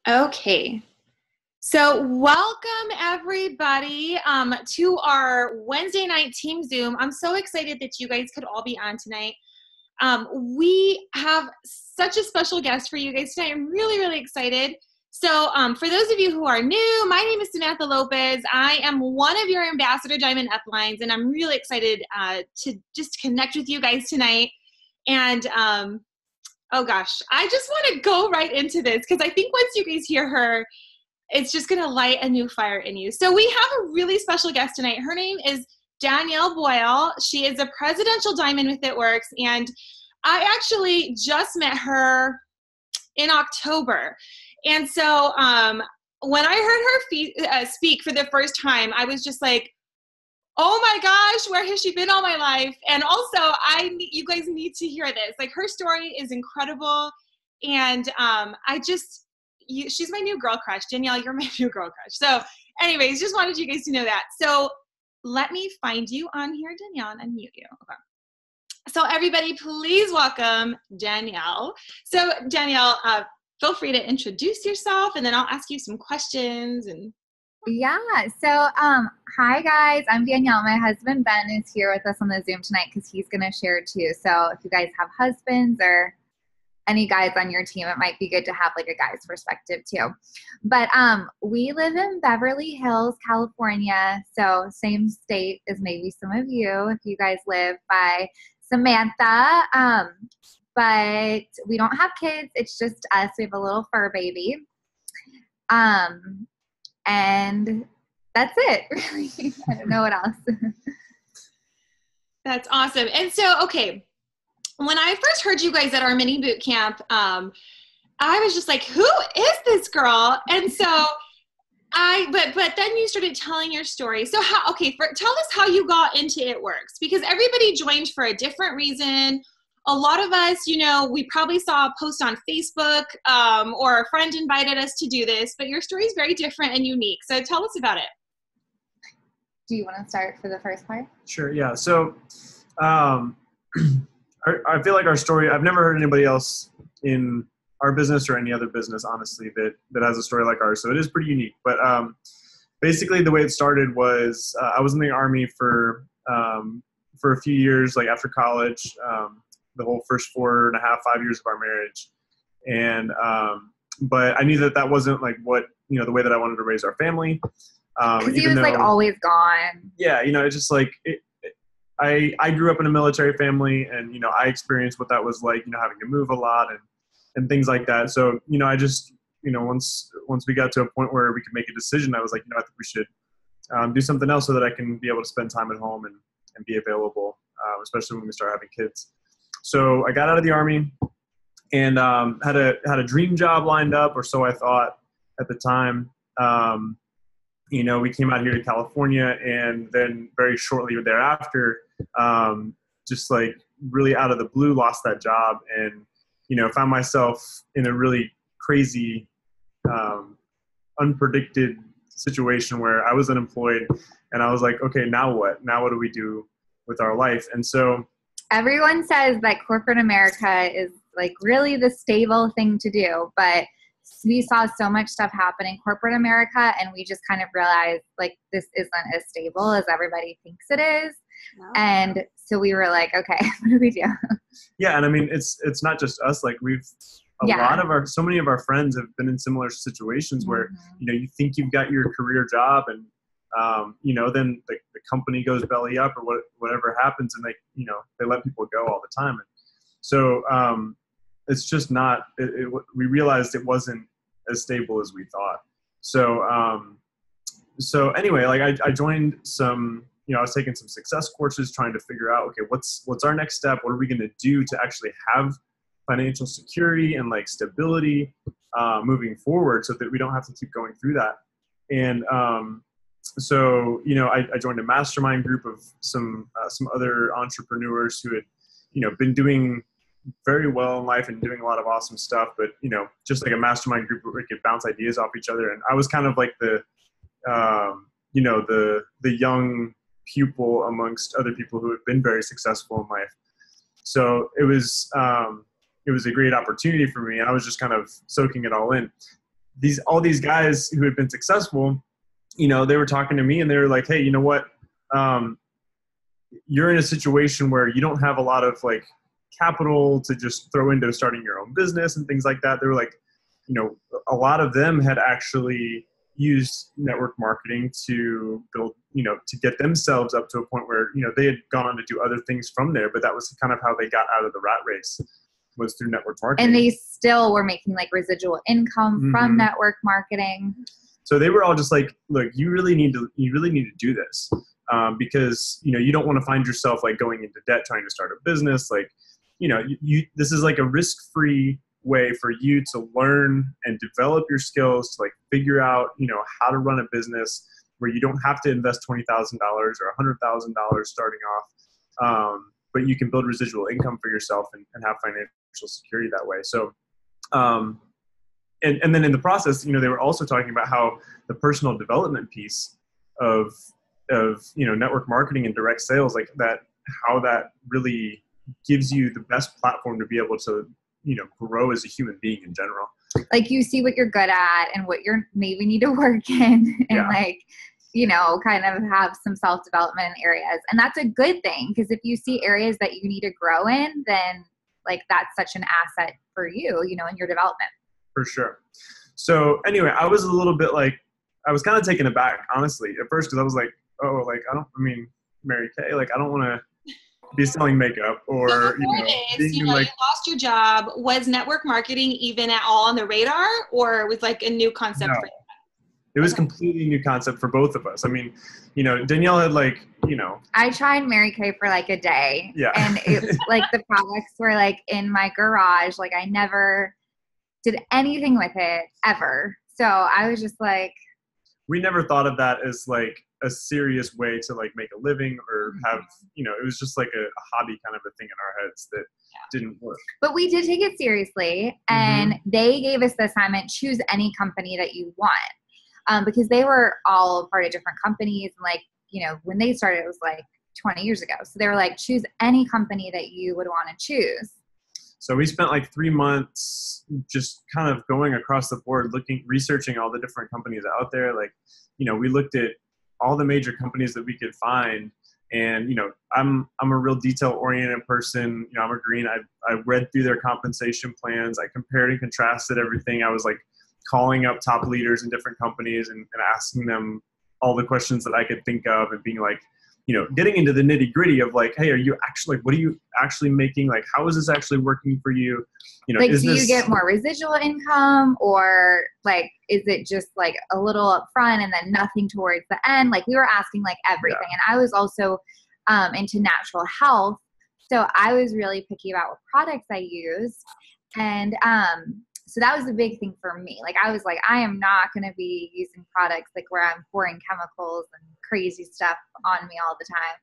Okay. So welcome everybody to our Wednesday night team Zoom. I'm so excited that you guys could all be on tonight. We have such a special guest for you guys tonight. I'm really, really excited. So for those of you who are new, my name is Samantha Lopez. I am one of your Ambassador Diamond uplines, and I'm really excited to just connect with you guys tonight. And oh gosh, I just want to go right into this because I think once you guys hear her, it's just going to light a new fire in you. So we have a really special guest tonight. Her name is Danielle Boyle. She is a presidential diamond with It Works, and I actually just met her in October. And so when I heard her speak for the first time, I was just like, oh my gosh, where has she been all my life? And also, you guys need to hear this. Like, her story is incredible, and she's my new girl crush. Danielle, you're my new girl crush. So anyways, just wanted you guys to know that. So let me find you on here, Danielle, and unmute you. Okay. So everybody, please welcome Danielle. So Danielle, feel free to introduce yourself, and then I'll ask you some questions. Yeah. So, hi guys, I'm Danielle. My husband, Ben, is here with us on the Zoom tonight because he's going to share too. So if you guys have husbands or any guys on your team, it might be good to have like a guy's perspective too. But we live in Beverly Hills, California. So same state as maybe some of you, if you guys live by Samantha. But we don't have kids. It's just us. We have a little fur baby. And that's it, really. I don't know what else. That's awesome. And so, okay, when I first heard you guys at our mini boot camp, I was just like, who is this girl? And so but then you started telling your story. So tell us how you got into It Works, because everybody joined for a different reason. A lot of us, we probably saw a post on Facebook or a friend invited us to do this, but your story is very different and unique. So tell us about it. Do you want to start for the first part? Sure, yeah. So I feel like our story, I've never heard anybody else in our business or any other business, honestly, that has a story like ours. So it is pretty unique. But basically the way it started was I was in the Army for a few years, like after college, the whole first 4.5-5 years of our marriage. And, but I knew that wasn't like what, the way that I wanted to raise our family. Cause he was like always gone. Yeah. It's just like, I grew up in a military family, and, I experienced what that was like, having to move a lot and things like that. So, I just, once we got to a point where we could make a decision, I was like, I think we should do something else so that I can be able to spend time at home and be available, especially when we start having kids. So I got out of the Army and had a dream job lined up, or so I thought at the time. We came out here to California, and then very shortly thereafter, just like really out of the blue, lost that job, and found myself in a really crazy, unpredicted situation where I was unemployed, and I was like, okay, now what? Now what do we do with our life? And so everyone says that corporate America is like really the stable thing to do, but we saw so much stuff happen in corporate America, and we just kind of realized like this isn't as stable as everybody thinks it is. No. And so we were like, okay, what do we do? Yeah. And I mean, it's not just us. Like so many of our friends have been in similar situations where, you think you've got your career job, and then the company goes belly up or whatever happens, and they let people go all the time. And so it's just not. We realized it wasn't as stable as we thought. So anyway, like I joined some. I was taking some success courses, trying to figure out, okay, what's our next step? What are we going to do to actually have financial security and like stability moving forward, so that we don't have to keep going through that. And so, I joined a mastermind group of some other entrepreneurs who had, been doing very well in life and doing a lot of awesome stuff, but, just like a mastermind group where we could bounce ideas off each other. And I was kind of like the young pupil amongst other people who had been very successful in life. So it was a great opportunity for me, and I was just kind of soaking it all in. all these guys who had been successful, you know, they were talking to me and they were like, hey, you know what? You're in a situation where you don't have a lot of like capital to just throw into starting your own business and things like that. They were like, you know, a lot of them had actually used network marketing to build, you know, to get themselves up to a point where, you know, they had gone on to do other things from there, but that was kind of how they got out of the rat race, was through network marketing. And they still were making like residual income from network marketing. So they were all just like, look, you really need to do this, because, you know, you don't want to find yourself like going into debt trying to start a business. Like, you know, this is like a risk-free way for you to learn and develop your skills to like figure out, you know, how to run a business where you don't have to invest $20,000 or $100,000 starting off, but you can build residual income for yourself and have financial security that way. So, and then in the process, you know, they were also talking about how the personal development piece of you know, network marketing and direct sales, like that, how that really gives you the best platform to be able to, you know, grow as a human being in general. Like you see what you're good at and what you're maybe need to work in, and like, you know, kind of have some self-development areas. And that's a good thing, because if you see areas that you need to grow in, then like that's such an asset for you, you know, in your development. For sure. So anyway, I was a little bit like, I was kind of taken aback, honestly, at first, because I was like, oh, like, Mary Kay, like, I don't want to be selling makeup or, so you lost your job. Was network marketing even at all on the radar, or was like a new concept for you? It was completely new concept for both of us. I mean, you know, Danielle had like, you know, I tried Mary Kay for like a day. Yeah. And it like the products were like in my garage. Like I never did anything with it ever. So I was just like, we never thought of that as like a serious way to like make a living or have, you know, it was just like a hobby kind of a thing in our heads that didn't work. But we did take it seriously, and they gave us the assignment, choose any company that you want, because they were all part of different companies. And like, you know, when they started, it was like 20 years ago. So they were like, choose any company that you would want to choose. So we spent like 3 months just kind of going across the board, researching all the different companies out there. Like, you know, we looked at all the major companies that we could find. And, you know, I'm a real detail oriented person. You know, I'm a green. I read through their compensation plans. I compared and contrasted everything. I was like calling up top leaders in different companies and asking them all the questions that I could think of, and being like, you know, getting into the nitty gritty of like, hey, what are you actually making? Like, how is this actually working for you? You know, like, do you get more residual income, or like, is it just like a little up front and then nothing towards the end? Like we were asking like everything. And I was also into natural health. So I was really picky about what products I used. And so that was the big thing for me. Like I was like, I am not going to be using products like where I'm pouring chemicals and crazy stuff on me all the time.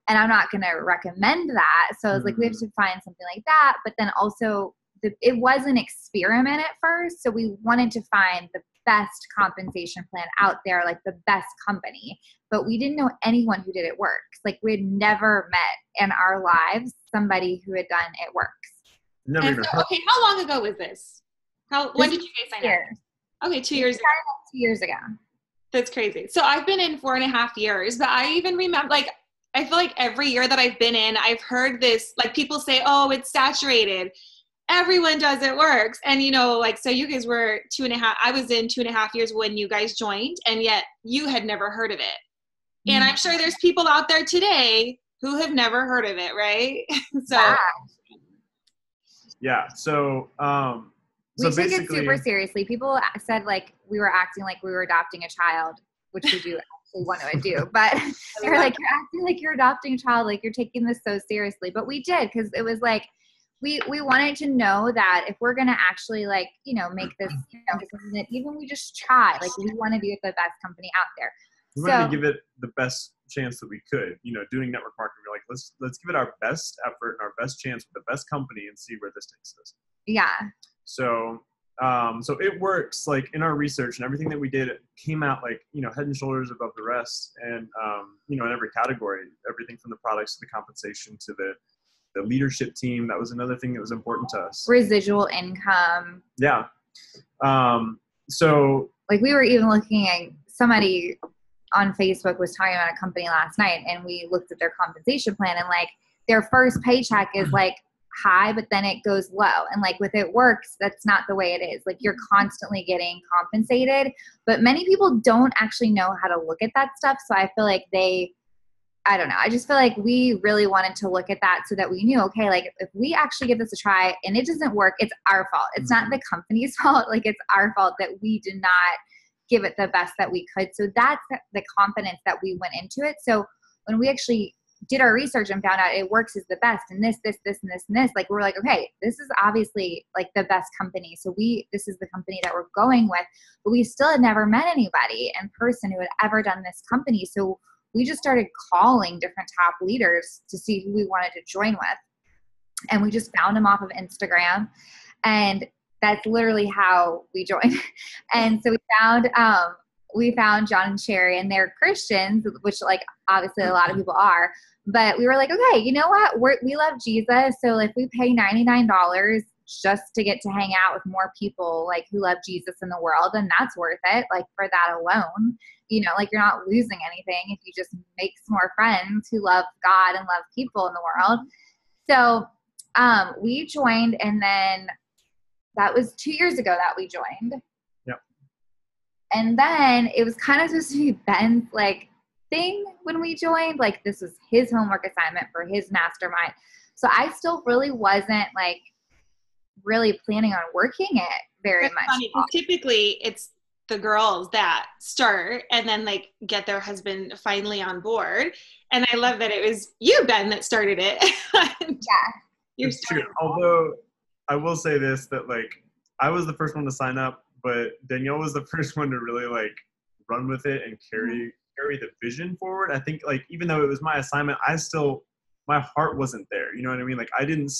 And I'm not going to recommend that. So I was like, we have to find something like that. But then also it was an experiment at first. So we wanted to find the best compensation plan out there, like the best company. But we didn't know anyone who did it works. Like we had never met in our lives somebody who had done it works. Okay, how long ago was this? When did you guys sign up? Okay, 2 years ago. 2 years ago. That's crazy. So I've been in 4.5 years, but I even remember, like, I feel like every year that I've been in, I've heard this, like people say, oh, it's saturated. Everyone does it works. And, you know, like, so you guys were 2.5, I was in 2.5 years when you guys joined, and yet you had never heard of it. And I'm sure there's people out there today who have never heard of it, right? So. Yeah. So, we took it super seriously. People said like we were acting like we were adopting a child, which we do actually want to do. But they were like, you're acting like you're adopting a child, like you're taking this so seriously. But we did, because it was like we wanted to know that if we're gonna actually like, you know, make this, you know, something that even we just try, like we want to be the best company out there. We wanted to give it the best chance that we could. You know, doing network marketing, we're like, let's give it our best effort and our best chance with the best company and see where this takes us. Yeah. So it works. Like in our research and everything that we did, it came out like, you know, head and shoulders above the rest. And, you know, in every category, everything from the products to the compensation to the leadership team. That was another thing that was important to us. Residual income. Yeah. So like we were even looking at somebody on Facebook was talking about a company last night, and we looked at their compensation plan, and like their first paycheck is like high, but then it goes low. And like with It Works, that's not the way it is. Like you're constantly getting compensated, but many people don't actually know how to look at that stuff. So I feel like I don't know. I just feel like we really wanted to look at that so that we knew, okay, like if we actually give this a try and it doesn't work, it's our fault. It's not the company's fault. Like it's our fault that we did not give it the best that we could. So that's the confidence that we went into it. So when we actually did our research and found out It Works is the best and this, and this, like we're like, okay, this is obviously like the best company. So this is the company that we're going with, but we still had never met anybody in person who had ever done this company. So we just started calling different top leaders to see who we wanted to join with. And we just found them off of Instagram. And that's literally how we joined. And so we found John and Sherry, and they're Christians, which like obviously a lot of people are. But we were like, okay, you know what? We love Jesus. So if we pay $99 just to get to hang out with more people like who love Jesus in the world, then that's worth it. Like for that alone, you know, like you're not losing anything if you just make some more friends who love God and love people in the world. So we joined, and then that was 2 years ago that we joined. Yep. And then it was kind of supposed to be Ben's like thing when we joined. Like this was his homework assignment for his mastermind. So I still really wasn't like really planning on working it very That's much. funny, 'cause typically it's the girls that start and then like get their husband finally on board. And I love that it was you, Ben, that started it. Yeah. It's true. Although I will say this, that like I was the first one to sign up, but Danielle was the first one to really like run with it and carry the vision forward. I think like even though it was my assignment, my heart wasn't there. You know what I mean? Like I didn't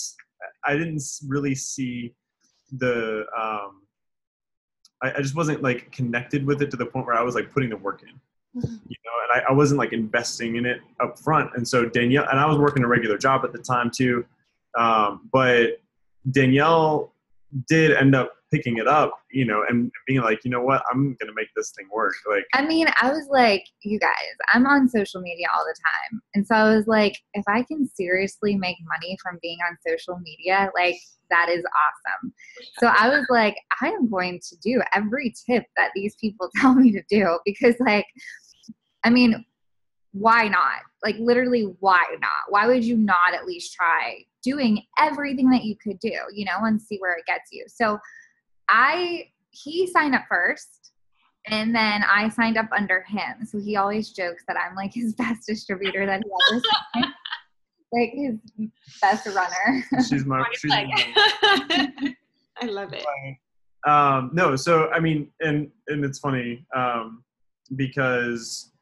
really see the I just wasn't like connected with it to the point where I was like putting the work in. You know, and I wasn't like investing in it up front. And so Danielle, and I was working a regular job at the time too. But Danielle did end up picking it up, you know, and being like, you know what, I'm going to make this thing work. Like, I mean, I was like, you guys, I'm on social media all the time. And so I was like, if I can seriously make money from being on social media, like that is awesome. So I was like, I am going to do every tip that these people tell me to do, because like, I mean, why not? Like literally, why not? Why would you not at least try doing everything that you could do, you know, and see where it gets you? So he signed up first, and then I signed up under him. So he always jokes that I'm like his best distributor that he ever signed. Like his best runner. she's my I love it. No, so I mean, and it's funny because,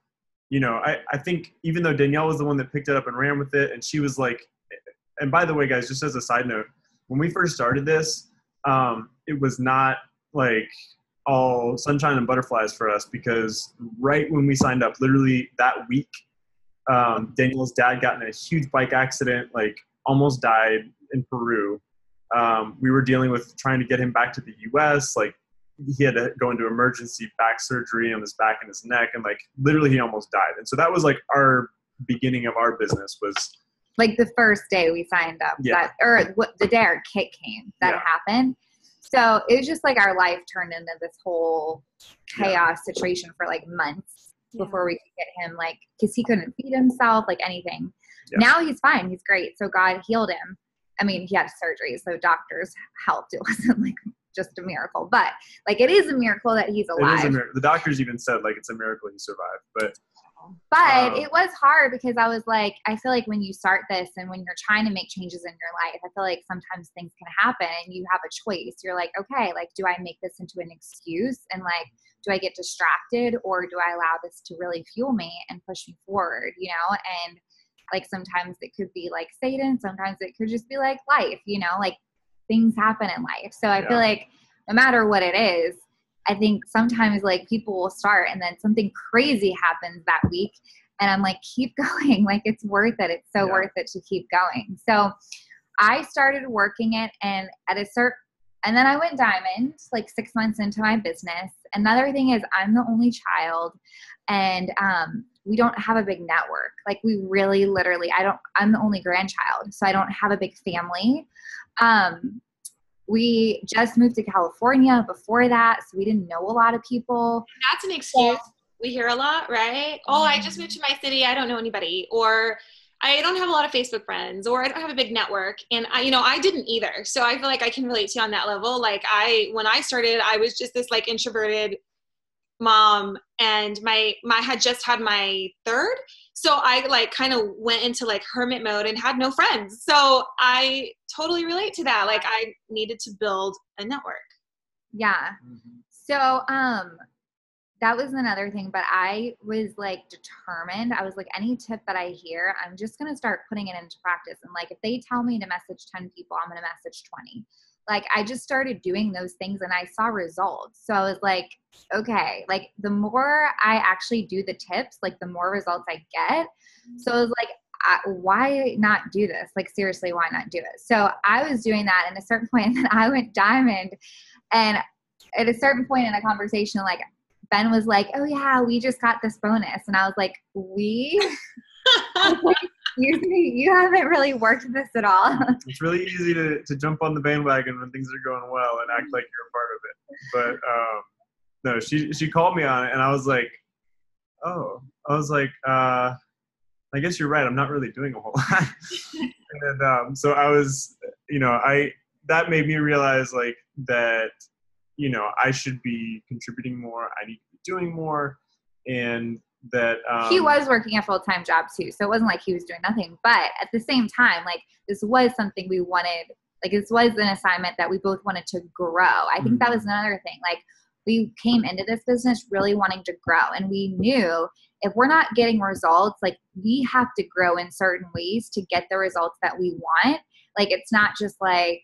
you know, I think even though Danielle was the one that picked it up and ran with it, and she was like, and by the way, guys, just as a side note, when we first started this, it was not like all sunshine and butterflies for us, because right when we signed up, literally that week, Danielle's dad got in a huge bike accident, like almost died in Peru. We were dealing with trying to get him back to the US. Like he had to go into emergency back surgery on his back and his neck. And like literally he almost died. And so that was like our beginning of our business was like the first day we signed up, the day our kit came, that happened. So it was just like our life turned into this whole chaos situation for like months before we could get him, like, because he couldn't feed himself, like anything. Yeah. Now he's fine. He's great. So God healed him. I mean, he had surgery, so doctors helped. It wasn't like just a miracle, but like it is a miracle that he's alive. It is a miracle. The doctors even said like it's a miracle he survived, but it was hard because I was like, I feel like when you start this and when you're trying to make changes in your life, I feel like sometimes things can happen and you have a choice. You're like, okay, like, do I make this into an excuse? And like, do I get distracted, or do I allow this to really fuel me and push me forward, you know? And like, sometimes it could be like Satan. Sometimes it could just be like life, you know, like things happen in life. So I feel like no matter what it is, I think sometimes like people will start and then something crazy happens that week. And I'm like, keep going. Like it's worth it. It's so worth it to keep going. So I started working it. And at And then I went diamond like 6 months into my business. Another thing is I'm the only child, and we don't have a big network. Like we really literally, I'm the only grandchild, so I don't have a big family. We just moved to California before that, so we didn't know a lot of people. That's an excuse we hear a lot, right? Oh, I just moved to my city. I don't know anybody. Or I don't have a lot of Facebook friends, or I don't have a big network. And I didn't either. So I feel like I can relate to you on that level. Like when I started, I was just this like introverted mom, and my had just had my third. So I like kind of went into like hermit mode and had no friends. So I totally relate to that. Like I needed to build a network. Yeah. So, that was another thing, but I was like determined. I was like, any tip that I hear, I'm just going to start putting it into practice. And like, if they tell me to message 10 people, I'm going to message 20. Like, I just started doing those things and I saw results. So I was like, okay, like the more I actually do the tips, like the more results I get. So I was like, why not do this? Like, seriously, why not do it? So I was doing that. And at a certain point, and then I went diamond. And at a certain point in a conversation, like, Ben was like, oh yeah, we just got this bonus. And I was like, you haven't really worked this at all. It's really easy to jump on the bandwagon when things are going well and act like you're a part of it. But no, she called me on it, and I was like, I guess you're right. I'm not really doing a whole lot. And so I was, that made me realize like that, I should be contributing more. I need to be doing more. And that he was working a full-time job too. So it wasn't like he was doing nothing. But at the same time, like this was something we wanted. Like this was an assignment that we both wanted to grow. I think that was another thing. Like we came into this business really wanting to grow. And we knew if we're not getting results, like we have to grow in certain ways to get the results that we want. Like it's not just like,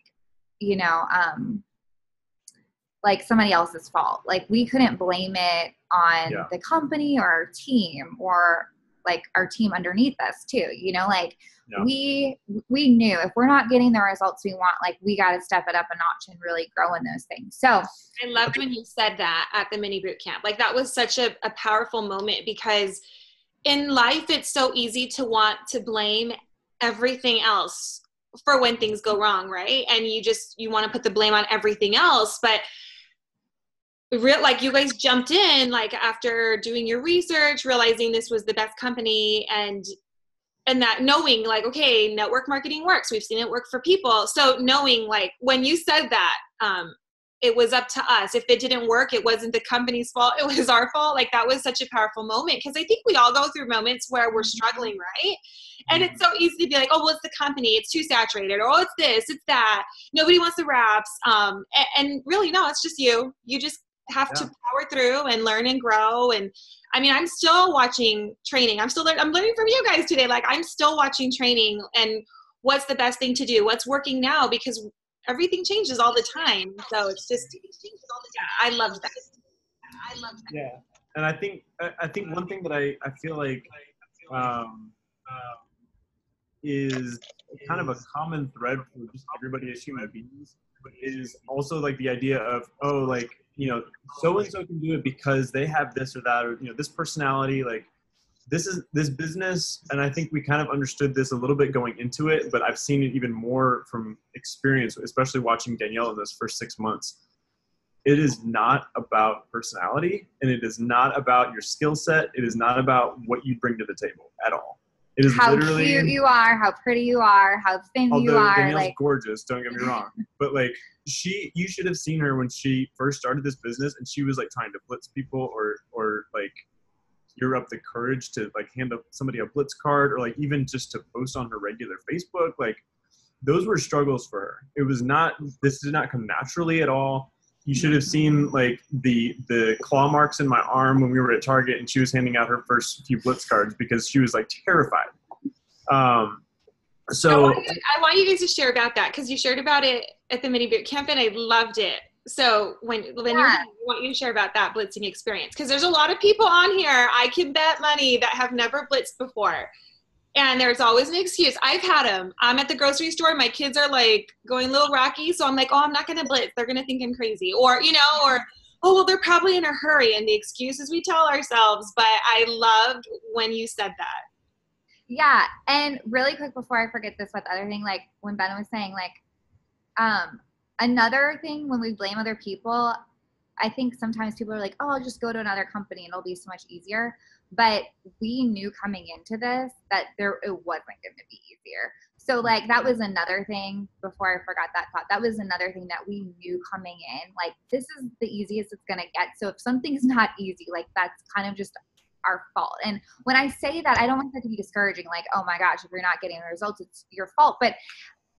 like somebody else's fault. Like we couldn't blame it on the company or our team or like our team underneath us too. We knew if we're not getting the results we want, like we got to step it up a notch and really grow in those things. So I loved when you said that at the mini boot camp. Like that was such a powerful moment, because in life, it's so easy to want to blame everything else for when things go wrong. Right. And you want to put the blame on everything else, but like you guys jumped in like after doing your research, realizing this was the best company, and that knowing like, okay, network marketing works. We've seen it work for people. So knowing like when you said that, it was up to us. If it didn't work, it wasn't the company's fault. It was our fault. Like that was such a powerful moment, because I think we all go through moments where we're struggling, right? And it's so easy to be like, oh, well, it's the company. It's too saturated. Or, oh, it's this, it's that. Nobody wants the wraps. And really, no, it's just you. You just have to power through and learn and grow. And I mean, I'm still watching training. I'm learning from you guys today. Like I'm still watching training and what's the best thing to do, what's working now, because everything changes all the time. So it's just, I love that. Yeah. And I think one thing that I feel like, is kind of a common thread for just everybody as human beings is also like the idea of, so-and-so can do it because they have this or that, or, this personality, like this business. And I think we kind of understood this a little bit going into it, but I've seen it even more from experience, especially watching Danielle in those first 6 months. It is not about personality, and it is not about your skill set. It is not about what you bring to the table at all. It is how literally cute you are, how pretty you are, how thin you are. Danielle's like gorgeous, don't get me wrong. But like you should have seen her when she first started this business, and she was like trying to blitz people or like gear up the courage to like hand up somebody a blitz card, or like even just to post on her regular Facebook. Like those were struggles for her. This did not come naturally at all. You should have seen like the claw marks in my arm when we were at Target and she was handing out her first few blitz cards because she was like terrified. So I want you guys to share about that, because you shared about it at the mini boot camp and I loved it. So when you're done, I want you to share about that blitzing experience, because there's a lot of people on here, I can bet money, that have never blitzed before. And there's always an excuse. I've had them. I'm at the grocery store. My kids are like going a little rocky. So I'm like, oh, I'm not going to blitz. They're going to think I'm crazy. Or, you know, or, oh, well, they're probably in a hurry. And the excuses we tell ourselves. But I loved when you said that. Yeah. And really quick before I forget this other thing, like when Ben was saying, like, another thing when we blame other people, I think sometimes people are like, oh, I'll just go to another company and it'll be so much easier. But we knew coming into this that it wasn't going to be easier. So like that was another thing before I forgot that thought. That was another thing that we knew coming in. Like this is the easiest it's going to get. So if something's not easy, like that's kind of just our fault. And when I say that, I don't want that to be discouraging. Like, oh my gosh, if you're not getting the results, it's your fault. But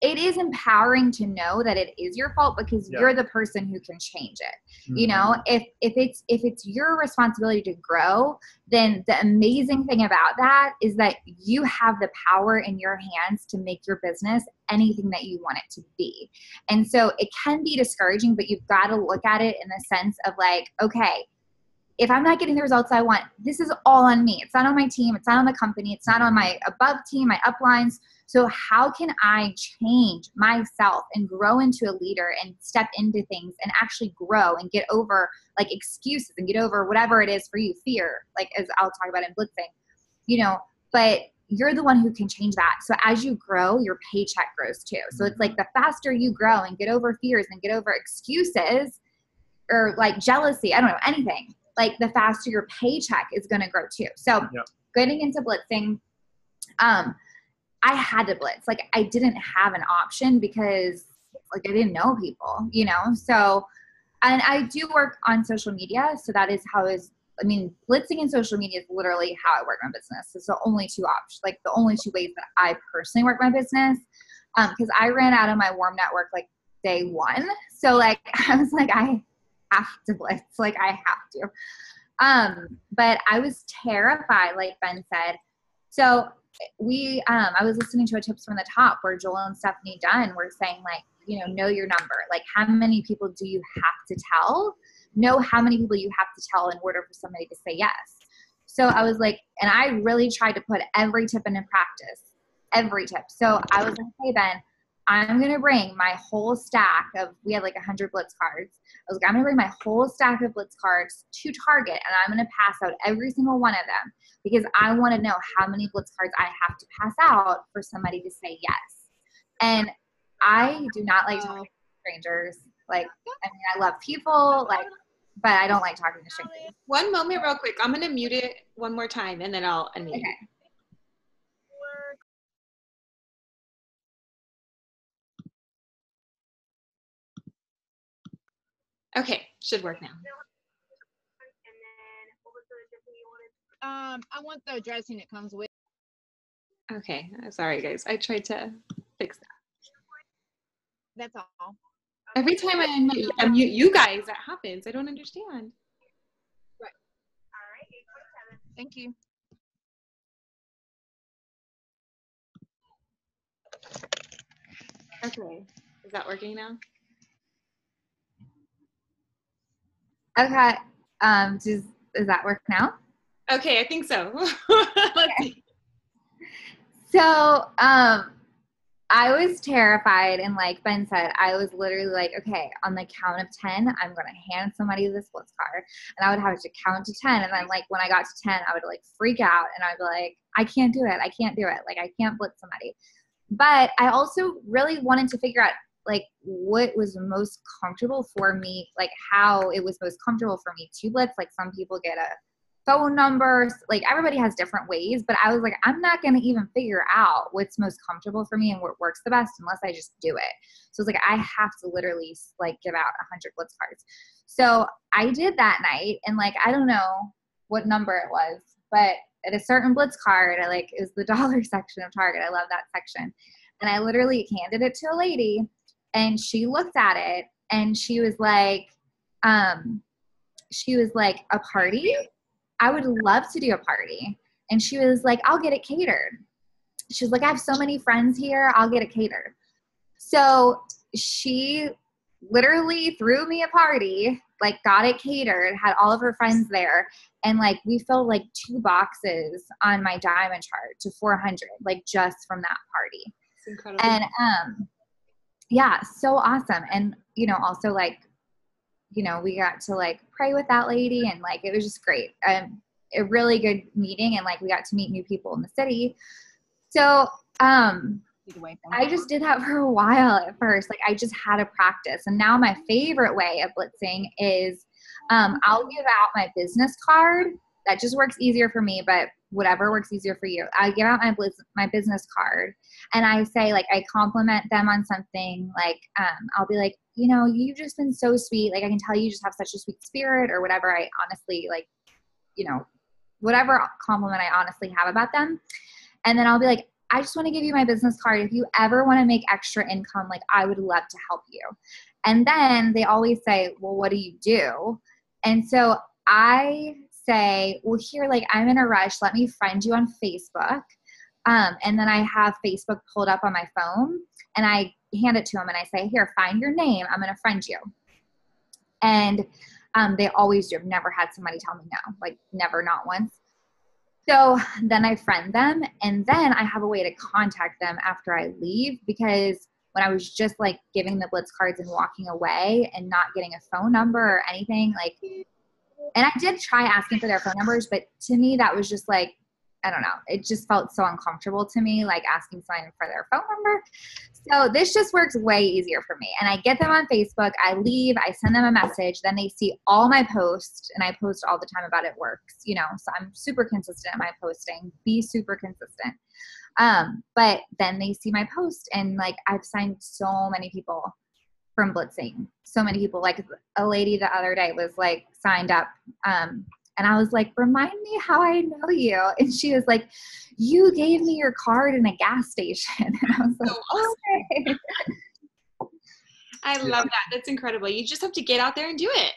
it is empowering to know that it is your fault because you're the person who can change it. Mm-hmm. You know, if it's your responsibility to grow, then the amazing thing about that is that you have the power in your hands to make your business anything that you want it to be. And so it can be discouraging, but you've got to look at it in the sense of like, okay, if I'm not getting the results I want, this is all on me. It's not on my team. It's not on the company. It's not on my above team, my uplines. So how can I change myself and grow into a leader and step into things and actually grow and get over like excuses and get over whatever it is for you, fear, like as I'll talk about in blitzing, you know, but you're the one who can change that. So as you grow, your paycheck grows too. So it's like the faster you grow and get over fears and get over excuses or like jealousy, I don't know, anything, like the faster your paycheck is going to grow too. So getting into blitzing, I had to blitz. Like I didn't have an option because like I didn't know people, you know? So, and I do work on social media. So that is how blitzing and social media is literally how I work my business. It's the only two options, like the only two ways that I personally work my business. Cause I ran out of my warm network like day one. So like, I was like, I have to blitz. Like I have to. But I was terrified, like Ben said. So I was listening to a Tips from the Top where Joel and Stephanie Dunn were saying like, you know your number. Like how many people do you have to tell? Know how many people you have to tell in order for somebody to say yes. So I was like, and I really tried to put every tip into practice, every tip. So I was like, hey, Ben, I'm going to bring my whole stack we had like 100 blitz cards. I was like, I'm going to bring my whole stack of blitz cards to Target and I'm going to pass out every single one of them because I want to know how many blitz cards I have to pass out for somebody to say yes. And I do not like talking to strangers. Like, I mean, I love people, like, but I don't like talking to strangers. One moment real quick. I'm going to mute it one more time and then I'll unmute. Okay. Okay, should work now. I want the dressing it comes with. Okay, sorry guys. I tried to fix that. That's all. Every time I unmute you guys, that happens. I don't understand. Right. All right, 8:27. Thank you. Okay, is that working now? Okay. Does that work now? Okay, I think so. Let's see. So, I was terrified. And like Ben said, I was literally like, okay, on the count of 10, I'm going to hand somebody this blitz card and I would have to count to 10. And then like, when I got to 10, I would like freak out and I'd be like, I can't do it. I can't do it. Like, I can't blitz somebody. But I also really wanted to figure out like what was most comfortable for me, like how it was most comfortable for me to blitz. Like some people get a phone numbers, like everybody has different ways, but I was like, I'm not going to even figure out what's most comfortable for me and what works the best unless I just do it. So it's like, I have to literally like give out 100 blitz cards. So I did that night and like, I don't know what number it was, but at a certain blitz card, I like is the dollar section of Target. I love that section. And I literally handed it to a lady and she looked at it and she was like, a party? I would love to do a party. And she was like, I'll get it catered. She was like, I have so many friends here. I'll get it catered. So she literally threw me a party, like got it catered, had all of her friends there. And like, we filled like 2 boxes on my diamond chart to 400, like just from that party. It's incredible. And, yeah, so awesome. And, you know, also like, you know, we got to like pray with that lady and like, it was just great. A really good meeting. And like, we got to meet new people in the city. So, I just did that for a while at first. Like I just had to practice. And now my favorite way of blitzing is I'll give out my business card. That just works easier for me, but whatever works easier for you. I give out my business card and I say, like, I compliment them on something. Like, I'll be like, you know, you've just been so sweet. Like, I can tell you just have such a sweet spirit or whatever. I honestly like, you know, whatever compliment I honestly have about them. And then I'll be like, I just want to give you my business card. If you ever want to make extra income, like I would love to help you. And then they always say, well, what do you do? And so I say, well, here, like I'm in a rush. Let me friend you on Facebook. And then I have Facebook pulled up on my phone and I hand it to them and I say, here, find your name. I'm going to friend you. And they always do. I've never had somebody tell me no, like never, not once. So then I friend them and then I have a way to contact them after I leave, because when I was just like giving the blitz cards and walking away and not getting a phone number or anything, like, and I did try asking for their phone numbers, but to me that was just like, I don't know. It just felt so uncomfortable to me, like asking someone for their phone number. So this just works way easier for me. And I get them on Facebook. I leave. I send them a message. Then they see all my posts, and I post all the time about it works, you know. So I'm super consistent at my posting. Be super consistent. But then they see my post, and like I've signed so many people from blitzing. So many people. Like a lady the other day was like signed up. And I was like, remind me how I know you. And she was like, you gave me your card in a gas station. And I was like, okay. I love that. That's incredible. You just have to get out there and do it.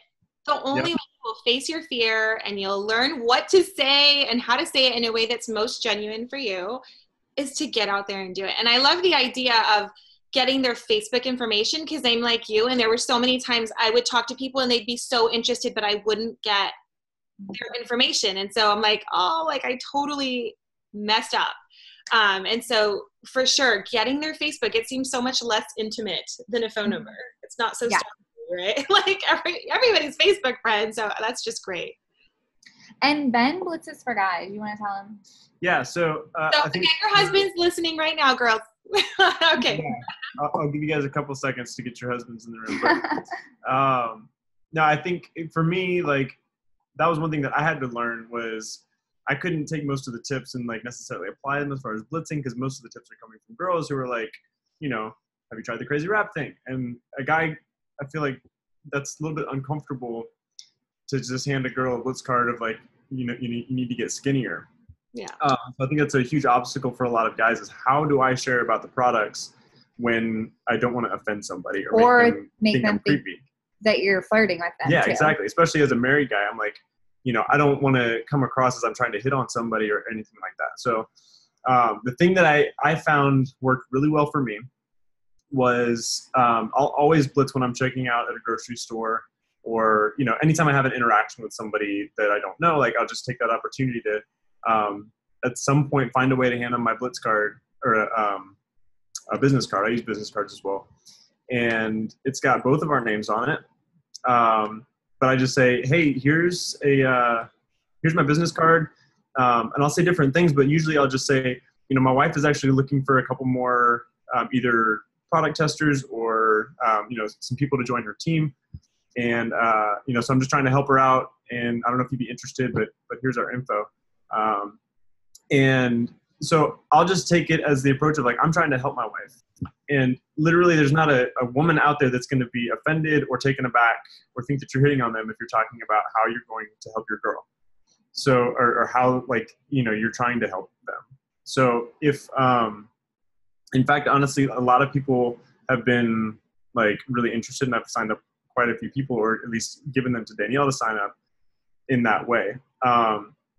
The only way you will face your fear and you'll learn what to say and how to say it in a way that's most genuine for you is to get out there and do it. And I love the idea of getting their Facebook information, because I'm like you. And there were so many times I would talk to people and they'd be so interested, but I wouldn't get their information. And so I'm like, oh, like I totally messed up. And so for sure, getting their Facebook, it seems so much less intimate than a phone number. It's not so stressful, right? Like everybody's Facebook friend. So that's just great. And Ben blitzes for guys. You want to tell him? Yeah. So I think your husband's listening right now, girls. Okay. Yeah, I'll give you guys a couple seconds to get your husbands in the room. But, no, I think for me, like, that was one thing that I had to learn was I couldn't take most of the tips and like necessarily apply them as far as blitzing, because most of the tips are coming from girls who are like, you know, have you tried the crazy wrap thing? And a guy, I feel like that's a little bit uncomfortable to just hand a girl a blitz card of like, you know, you need to get skinnier. Yeah. So I think that's a huge obstacle for a lot of guys is how do I share about the products when I don't want to offend somebody or make them think creepy. That you're flirting with them. Yeah, too. Exactly. Especially as a married guy, I'm like, you know, I don't want to come across as I'm trying to hit on somebody or anything like that. So the thing that I found worked really well for me was I'll always blitz when I'm checking out at a grocery store, or, you know, anytime I have an interaction with somebody that I don't know, like I'll just take that opportunity to at some point find a way to hand them my blitz card or a business card. I use business cards as well. And it's got both of our names on it. But I just say, hey, here's my business card. And I'll say different things, but usually I'll just say, you know, my wife is actually looking for a couple more either product testers or, you know, some people to join her team. And, you know, so I'm just trying to help her out. And I don't know if you'd be interested, but here's our info. And so I'll just take it as the approach of like, I'm trying to help my wife. And literally there's not a woman out there that's going to be offended or taken aback or think that you're hitting on them if you're talking about how you're going to help your girl. So, or how, like, you know, you're trying to help them. So if, in fact, honestly, a lot of people have been like really interested, and I've signed up quite a few people, or at least given them to Danielle to sign up in that way.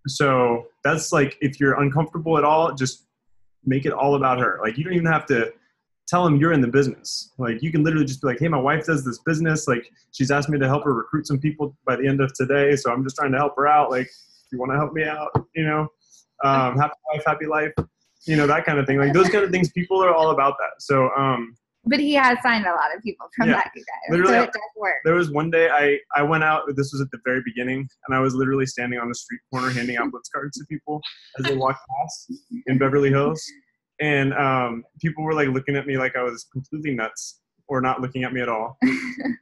So that's like, if you're uncomfortable at all, just make it all about her. Like, you don't even have to tell them you're in the business. Like, you can literally just be like, hey, my wife does this business. Like, she's asked me to help her recruit some people by the end of today. So I'm just trying to help her out. Like, if you want to help me out, happy wife, happy life, that kind of thing. Like, those kind of things, people are all about that. So, but he has signed a lot of people from that, you guys. Literally, so it does work. There was one day I went out, this was at the very beginning, and I was literally standing on the street corner handing out blitz cards to people as they walked past in Beverly Hills. And people were like looking at me like I was completely nuts, or not looking at me at all.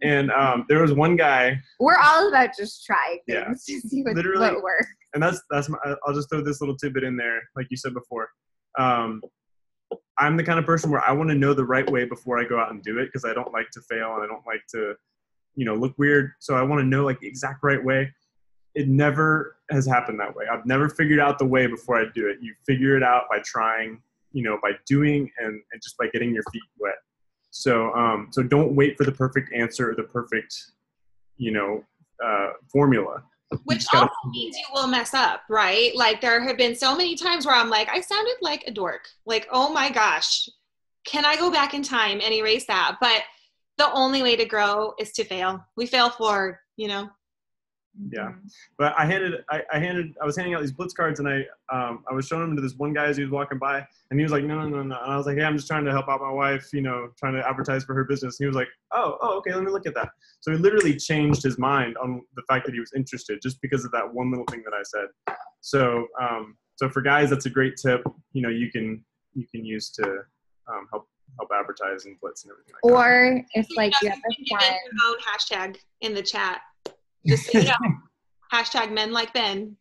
And there was one guy. We're all about just trying things to see what works. And I'll just throw this little tidbit in there, like you said before. I'm the kind of person where I want to know the right way before I go out and do it, because I don't like to fail and I don't like to, look weird. So I want to know like the exact right way. It never has happened that way. I've never figured out the way before I do it. You figure it out by trying, by doing and just by getting your feet wet. So so don't wait for the perfect answer or the perfect, formula. Which also means you will mess up, right? Like, there have been so many times where I'm like, I sounded like a dork. Like, oh my gosh, can I go back in time and erase that? But the only way to grow is to fail. We fail forward, Yeah, but I was handing out these blitz cards, and I was showing them to this one guy as he was walking by, and he was like, no. And I was like, hey, I'm just trying to help out my wife, trying to advertise for her business. And he was like, oh, okay, let me look at that. So he literally changed his mind on the fact that he was interested just because of that one little thing that I said. So, so for guys, that's a great tip. You can use to help advertise and blitz and everything like that. Or if like you have a your own hashtag in the chat. Just so you know, hashtag men like Ben.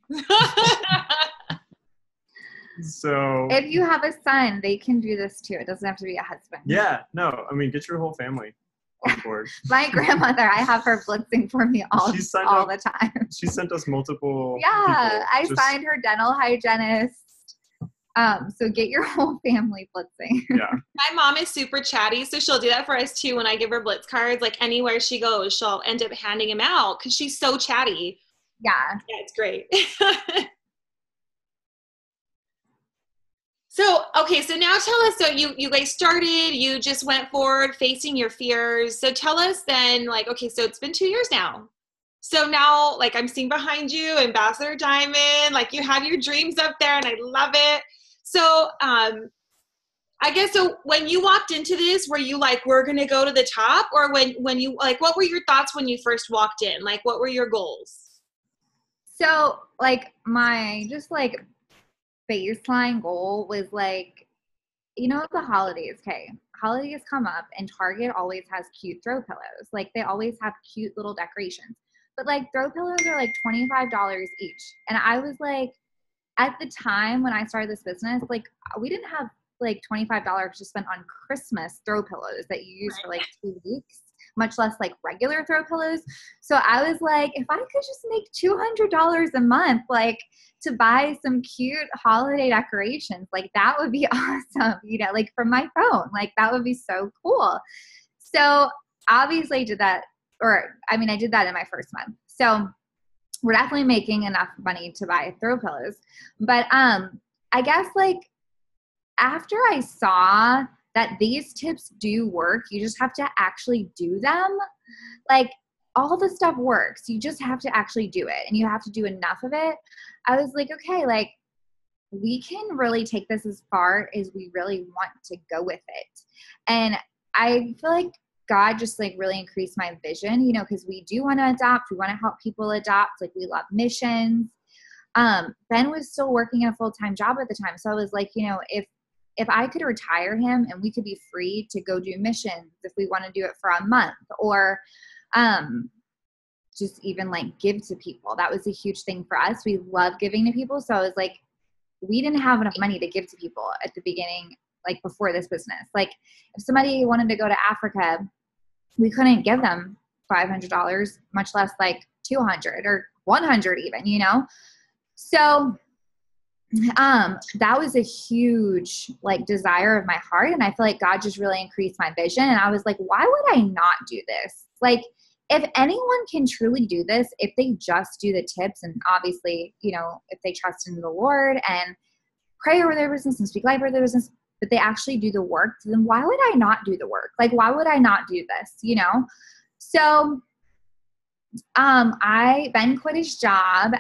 So if you have a son, they can do this too. It doesn't have to be a husband. Yeah, no, I mean, get your whole family on board. My grandmother, I have her blitzing for me all the time. She sent us multiple. Yeah, I signed her dental hygienist. So get your whole family blitzing. Yeah. My mom is super chatty, so she'll do that for us too. When I give her blitz cards, like anywhere she goes, she'll end up handing them out because she's so chatty. Yeah. Yeah, it's great. So now tell us, so you guys started, you just went forward facing your fears. So tell us then, like, okay, so it's been 2 years now. So now, like, I'm seeing behind you, Ambassador Diamond, like you have your dreams up there and I love it. So I guess, so when you walked into this, were you like, we're going to go to the top? Or when you, like, what were your thoughts when you first walked in? Like, what were your goals? So, like, my just, like, baseline goal was, like, the holidays, okay? Holidays come up and Target always has cute throw pillows. Like, they always have cute little decorations. But, like, throw pillows are, like, $25 each. And I was, like, at the time when I started this business, like, we didn't have, like, $25 to spend on Christmas throw pillows that you use for, like, 2 weeks, much less, like, regular throw pillows. So I was, like, if I could just make $200 a month, like, to buy some cute holiday decorations, like, that would be awesome, like, from my phone. Like, that would be so cool. So obviously I did that in my first month. So we're definitely making enough money to buy throw pillows. But I guess, like, after I saw that these tips do work, you just have to actually do them. Like, all the stuff works. You just have to actually do it, and you have to do enough of it. I was like, okay, like, we can really take this as far as we really want to go with it. And I feel like God just, like, really increased my vision, because we do want to adopt. We want to help people adopt. Like, we love missions. Ben was still working a full-time job at the time. So I was like, if I could retire him and we could be free to go do missions if we want to do it for a month, or just even, like, give to people. That was a huge thing for us. We love giving to people. So I was like, we didn't have enough money to give to people at the beginning, like, before this business. Like, if somebody wanted to go to Africa, we couldn't give them $500, much less, like, 200 or 100 even, So that was a huge, like, desire of my heart. And I feel like God just really increased my vision. And I was like, why would I not do this? Like, if anyone can truly do this, if they just do the tips, and obviously, if they trust in the Lord and pray over their business and speak life over their business, but they actually do the work, then why would I not do the work? Like, why would I not do this, you know? So Ben quit his job.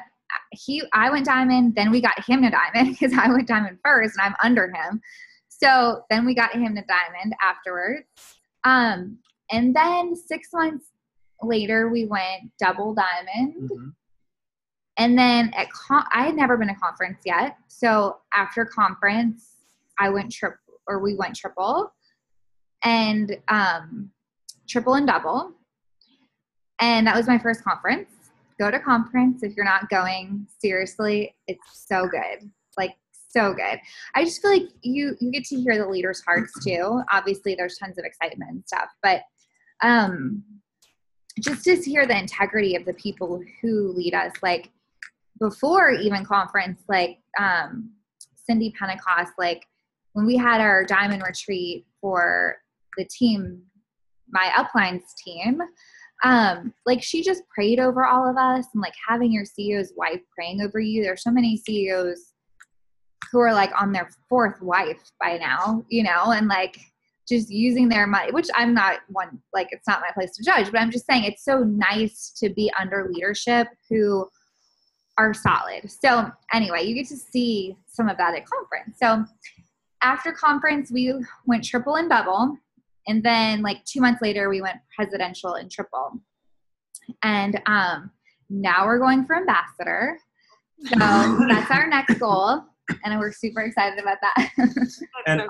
I went diamond, then we got him to diamond because I went diamond first and I'm under him. So then we got him to diamond afterwards. And then 6 months later, we went double diamond. Mm-hmm. And then I had never been to conference yet. So after conference, we went triple and triple and double. And that was my first conference. Go to conference if you're not going. Seriously, it's so good. Like, so good. I just feel like you get to hear the leaders' hearts too. Obviously, there's tons of excitement and stuff, but just to hear the integrity of the people who lead us, like before even conference, like Cindy Pentecost, like when we had our diamond retreat for the team, my uplines team, like she just prayed over all of us, and like having your CEO's wife praying over you. There's so many CEOs who are like on their fourth wife by now, you know, and like just using their money, which I'm not one, like it's not my place to judge, but I'm just saying it's so nice to be under leadership who are solid. So anyway, you get to see some of that at conference. So after conference, we went triple and double. And then like 2 months later, we went presidential and triple. And now we're going for ambassador. So that's our next goal. And we're super excited about that. And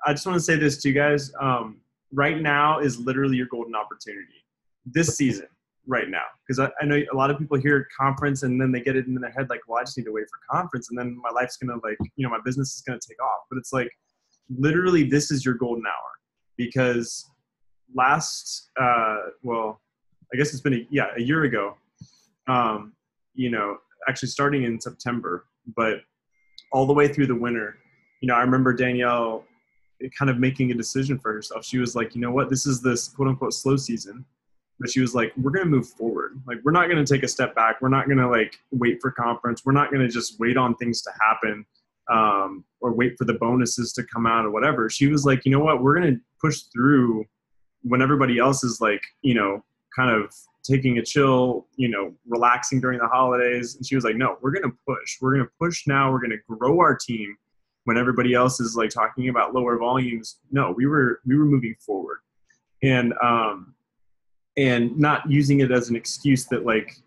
I just want to say this to you guys. Right now is literally your golden opportunity. This season, right now. Because I know a lot of people hear conference and then they get it in their head like, well, I just need to wait for conference. And then my life's going to like, you know, my business is going to take off. But it's like, literally, this is your golden hour. Because last, well, I guess it's been a year ago, you know, actually starting in September, but all the way through the winter, you know, I remember Danielle kind of making a decision for herself. She was like, you know what, this is this quote unquote slow season, but she was like, we're going to move forward. Like, we're not going to take a step back. We're not going to like wait for conference. We're not going to just wait on things to happen. Or wait for the bonuses to come out or whatever. She was like, you know what, we're going to push through when everybody else is like, you know, kind of taking a chill, you know, relaxing during the holidays. And she was like, no, we're going to push. We're going to push now. We're going to grow our team when everybody else is like talking about lower volumes. No, we were moving forward and not using it as an excuse that like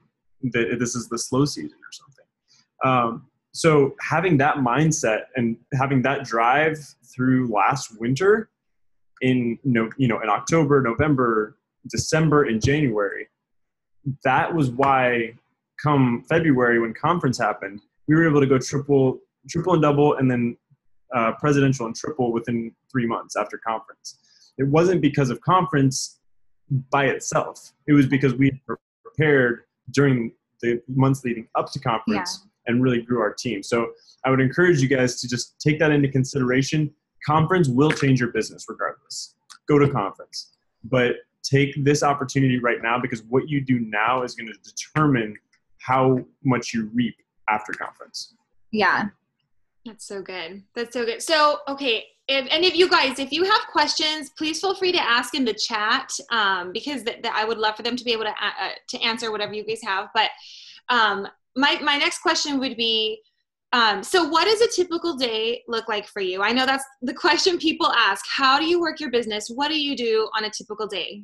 that this is the slow season or something. So having that mindset and having that drive through last winter in, in October, November, December, and January, that was why come February when conference happened, we were able to go triple and double and then presidential and triple within 3 months after conference. It wasn't because of conference by itself. It was because we prepared during the months leading up to conference. Yeah. And really grew our team. So I would encourage you guys to just take that into consideration. Conference will change your business regardless. Go to conference. But take this opportunity right now because what you do now is going to determine how much you reap after conference. Yeah. That's so good. That's so good. So, okay. If any of you guys, if you have questions, please feel free to ask in the chat because I would love for them to be able to answer whatever you guys have. But my next question would be, so what does a typical day look like for you? I know that's the question people ask. How do you work your business? What do you do on a typical day?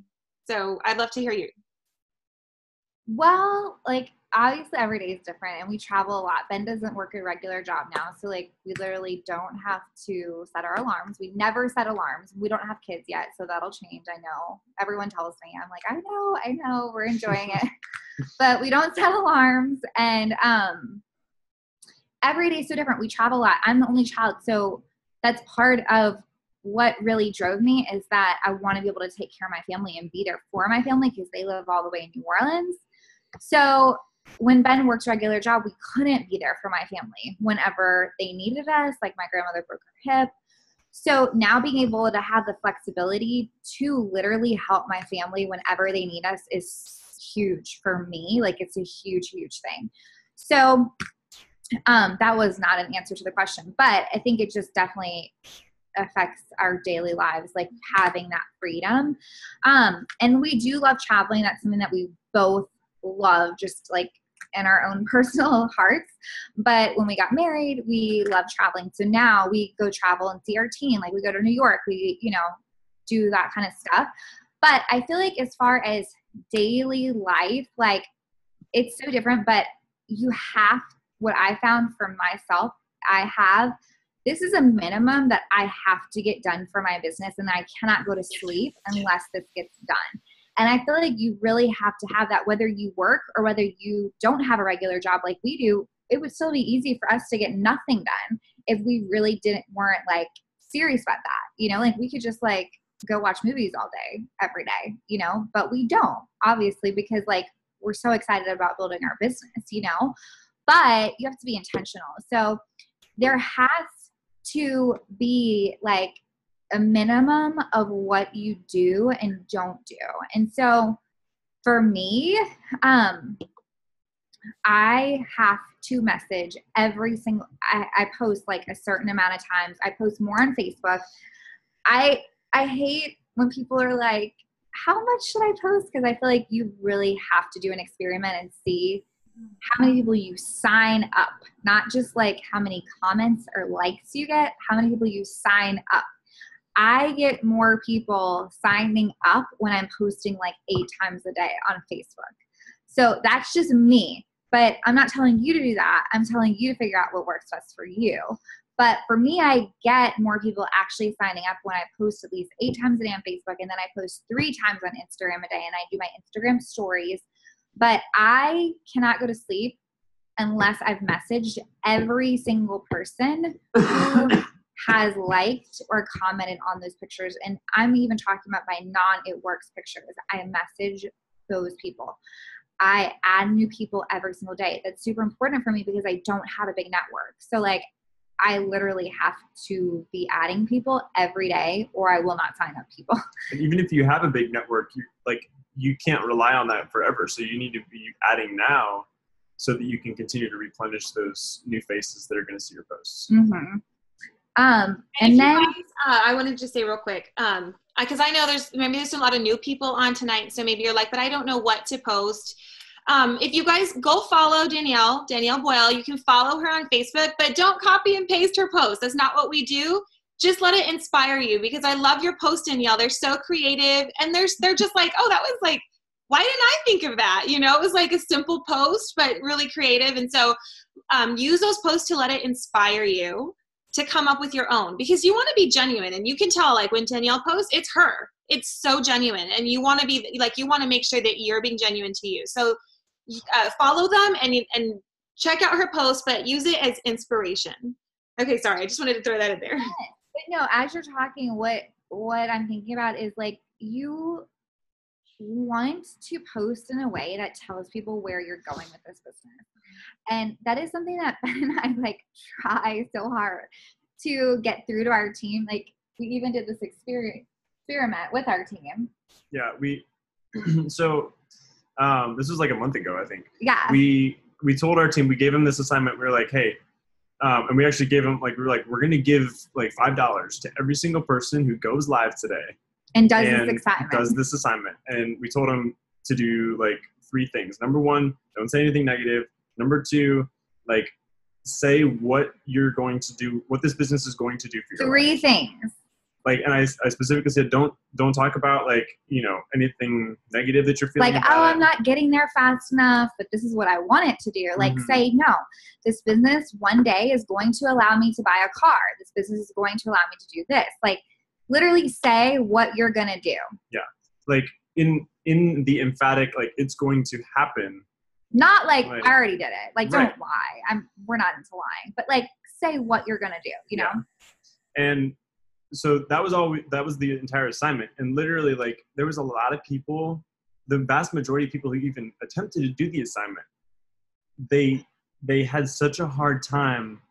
So I'd love to hear you. Well, like obviously every day is different and we travel a lot. Ben doesn't work a regular job now. So like we literally don't have to set our alarms. We never set alarms. We don't have kids yet. So that'll change. I know everyone tells me, I'm like, I know we're enjoying it, but we don't set alarms. And, every day is so different. We travel a lot. I'm the only child. So that's part of what really drove me is that I want to be able to take care of my family and be there for my family because they live all the way in New Orleans. So when Ben worked a regular job, we couldn't be there for my family whenever they needed us. Like my grandmother broke her hip. So now being able to have the flexibility to literally help my family whenever they need us is huge for me. Like it's a huge, huge thing. So that was not an answer to the question, but I think it just definitely affects our daily lives, like having that freedom. And we do love traveling. That's something that we both love, just like in our own personal hearts. But when we got married, we love traveling. So now we go travel and see our team. Like we go to New York, we, do that kind of stuff. But I feel like as far as daily life, like it's so different, but what I found for myself, this is a minimum that I have to get done for my business, and I cannot go to sleep unless this gets done. And I feel like you really have to have that, whether you work or whether you don't have a regular job like we do. It would still be easy for us to get nothing done if we really weren't like serious about that. Like we could just like go watch movies all day, every day, but we don't, obviously, because like we're so excited about building our business, but you have to be intentional. So there has to be like a minimum of what you do and don't do. And so for me, I have to message every single, I post like a certain amount of times. I post more on Facebook. I hate when people are like, how much should I post? Because I feel like you really have to do an experiment and see how many people you sign up, not just like how many comments or likes you get, how many people you sign up. I get more people signing up when I'm posting like 8 times a day on Facebook. So that's just me. But I'm not telling you to do that. I'm telling you to figure out what works best for you. But for me, I get more people actually signing up when I post at least 8 times a day on Facebook, and then I post 3 times on Instagram a day, and I do my Instagram stories. But I cannot go to sleep unless I've messaged every single person who has liked or commented on those pictures. And I'm even talking about my non-it works pictures. I message those people. I add new people every single day. That's super important for me because I don't have a big network. So like I literally have to be adding people every day or I will not sign up people. And even if you have a big network, you can't rely on that forever. So you need to be adding now so that you can continue to replenish those new faces that are going to see your posts. Mm-hmm. And then guys, I wanted to just say real quick, because I know there's a lot of new people on tonight. So maybe you're like, but I don't know what to post. If you guys go follow Danielle Boyle, you can follow her on Facebook, but don't copy and paste her post. That's not what we do. Just let it inspire you, because I love your posts, Danielle. They're so creative, and they're just like, oh, that was like, why didn't I think of that? It was like a simple post, but really creative. And so use those posts to let it inspire you to come up with your own, because you want to be genuine, and you can tell like when Danielle posts, it's her. It's so genuine, and you want to be like, you want to make sure that you're being genuine to you. So follow them and check out her posts, but use it as inspiration. Okay, sorry, I just wanted to throw that in there. But no, as you're talking, what I'm thinking about is like you want to post in a way that tells people where you're going with this business. And that is something that Ben and I like try so hard to get through to our team. Like we even did this experiment with our team. Yeah, so this was like a month ago, I think. Yeah. We told our team, we gave them this assignment. We were like, hey, and we actually gave them we're going to give like $5 to every single person who goes live today and does this assignment. And we told them to do like 3 things. Number 1, don't say anything negative. Number 2, like say what you're going to do, what this business is going to do for you. 3 things. Like, and I specifically said, don't talk about like, anything negative that you're feeling. Like, I'm not getting there fast enough, but this is what I want it to do. Like say, no, this business one day is going to allow me to buy a car. This business is going to allow me to do this. Like literally say what you're going to do. Yeah. Like in the emphatic, like it's going to happen. Not like I already did it. Like, don't lie. We're not into lying, but like say what you're going to do, you know? And so that was the entire assignment. And literally like there was a lot of people, the vast majority of people who even attempted to do the assignment, they had such a hard time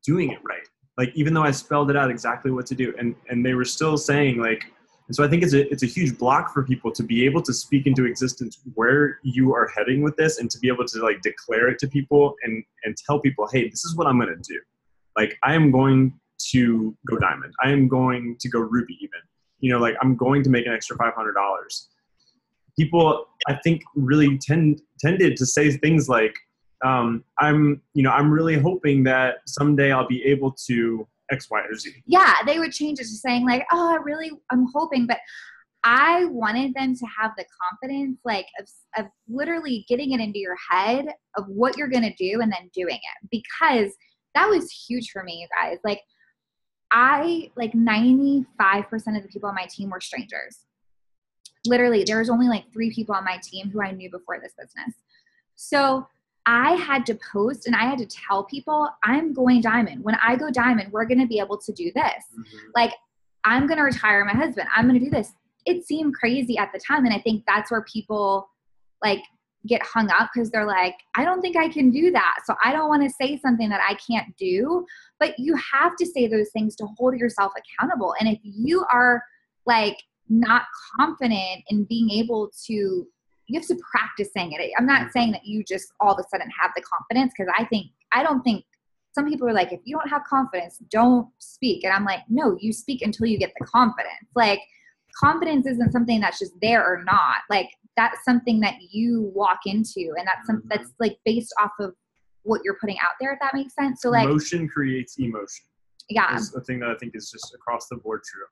doing it right. Like, even though I spelled it out exactly what to do, and they were still saying like, And so I think it's a huge block for people to be able to speak into existence where you are heading with this, and to be able to like declare it to people and tell people, hey, this is what I'm going to do. Like, I am going to go diamond. I am going to go ruby even. You know, like, I'm going to make an extra $500. People, I think, really tended to say things like, I'm really hoping that someday I'll be able to X, Y, or Z. Yeah, they would change it to saying like, oh, I'm hoping, but I wanted them to have the confidence, like, of literally getting it into your head of what you're going to do and then doing it, because that was huge for me, you guys. Like, 95% of the people on my team were strangers. Literally, there was only like 3 people on my team who I knew before this business. So I had to post and I had to tell people, I'm going diamond. When I go diamond, we're going to be able to do this. Mm-hmm. Like, I'm going to retire my husband. I'm going to do this. It seemed crazy at the time. And I think that's where people like get hung up, because they're like, I don't think I can do that. So I don't want to say something that I can't do. But you have to say those things to hold yourself accountable. And if you are like not confident in being able to, you have to practice saying it. I'm not saying that you just all of a sudden have the confidence, because I don't think some people are like, if you don't have confidence, don't speak. And I'm like, no, you speak until you get the confidence. Like, confidence isn't something that's just there or not. Like, that's something that you walk into, and that's like based off of what you're putting out there, if that makes sense. So like, emotion creates emotion. Yeah. Is the thing that I think is just across the board true.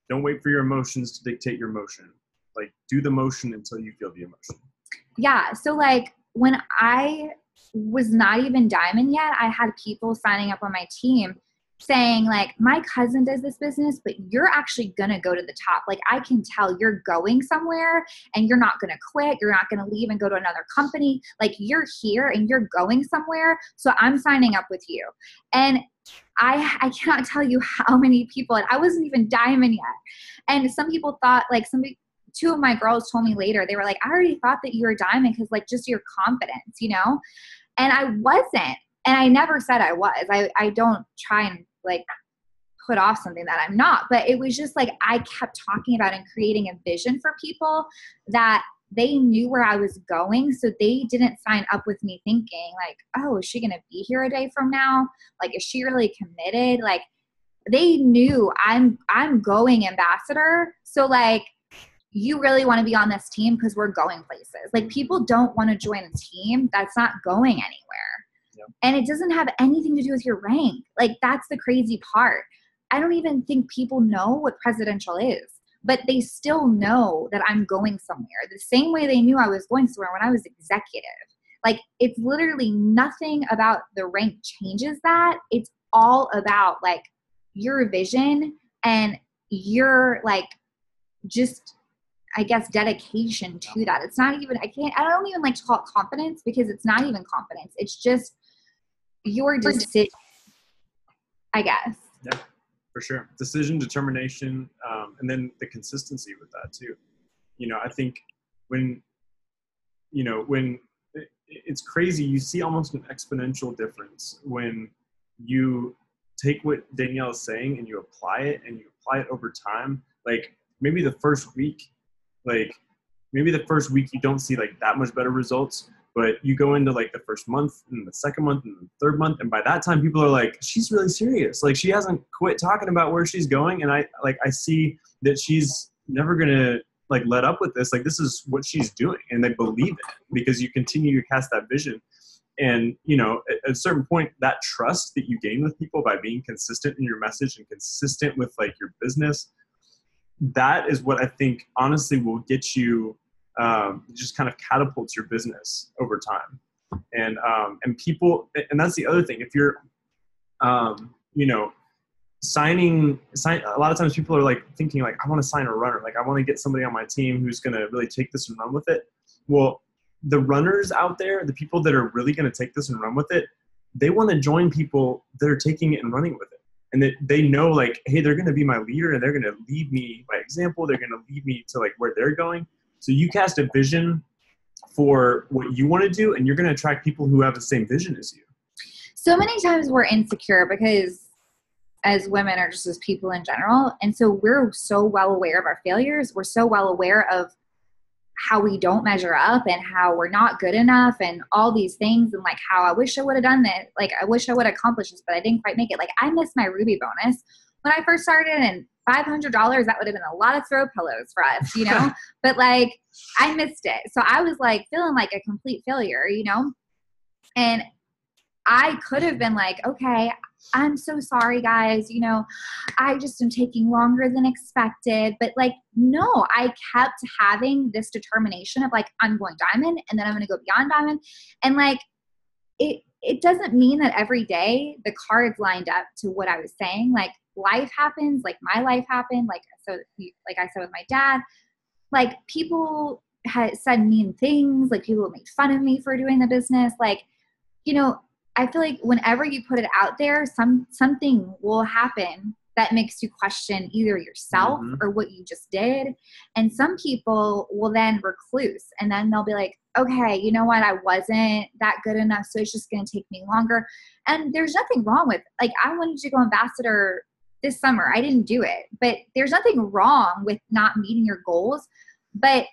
Don't wait for your emotions to dictate your motion. Like, do the motion until you feel the emotion. Yeah. So like, when I was not even diamond yet, I had people signing up on my team saying like, my cousin does this business, but you're actually going to go to the top. Like, I can tell you're going somewhere and you're not going to quit. You're not going to leave and go to another company. Like, you're here and you're going somewhere. So I'm signing up with you. And I cannot tell you how many people, and I wasn't even diamond yet. And some people thought like, 2 of my girls told me later, they were like, I already thought that you were diamond because like just your confidence, you know? And I wasn't. And I never said I was. I don't try and like put off something that I'm not. But it was just like, I kept talking about and creating a vision for people that they knew where I was going. So they didn't sign up with me thinking like, oh, is she going to be here a day from now? Like, is she really committed? Like, they knew I'm going ambassador. So like, you really want to be on this team because we're going places. Like, people don't want to join a team that's not going anywhere. Yep. And it doesn't have anything to do with your rank. Like, that's the crazy part. I don't even think people know what presidential is, but they still know that I'm going somewhere. The same way they knew I was going somewhere when I was executive. Like, it's literally nothing about the rank changes that. It's all about like your vision and your like just, I guess, dedication to that. It's not even, I don't even like to call it confidence, because it's not even confidence. It's just your decision, I guess. Yeah, for sure. Decision, determination, and then the consistency with that too. You know, I think when it's crazy, you see almost an exponential difference when you take what Danielle is saying and you apply it over time. Like, maybe the first week you don't see like that much better results, but you go into like the first month and the second month and the third month, and by that time people are like, she's really serious. Like, she hasn't quit talking about where she's going, and I see that she's never gonna like let up with this. Like, this is what she's doing, and they believe it because you continue to cast that vision. And you know, at a certain point, that trust that you gain with people by being consistent in your message and consistent with like your business, that is what I think honestly will get you just kind of catapults your business over time. And people, and that's the other thing. If you're, signing, a lot of times people are like thinking like, I want to sign a runner. Like, I want to get somebody on my team who's going to really take this and run with it. Well, the runners out there, the people that are really going to take this and run with it, they want to join people that are taking it and running with it. And that they know like, hey, they're going to be my leader and they're going to lead me by example. They're going to lead me to like where they're going. So you cast a vision for what you want to do, and you're going to attract people who have the same vision as you. So many times we're insecure because as women or just as people in general. And so we're so well aware of our failures. We're so well aware of how we don't measure up and how we're not good enough and all these things, and like how I wish I would have done this. Like, I wish I would have accomplished this, but I didn't quite make it. Like, I missed my Ruby bonus when I first started, and $500, that would have been a lot of throw pillows for us, you know, but like I missed it. So I was like feeling like a complete failure, you know, and I could have been like, okay, I'm so sorry, guys. You know, I just am taking longer than expected. But like, no, I kept having this determination of like, I'm going diamond, and then I'm going to go beyond diamond. And like, it doesn't mean that every day the cards lined up to what I was saying. Like, life happens, like my life happened. Like, so like I said with my dad, like people had said mean things, like people made fun of me for doing the business. Like, you know, I feel like whenever you put it out there, something will happen that makes you question either yourself or what you just did. And some people will then recluse, and then they'll be like, okay, you know what? I wasn't that good enough, so it's just going to take me longer. And there's nothing wrong with, like, I wanted to go ambassador this summer. I didn't do it, but there's nothing wrong with not meeting your goals. But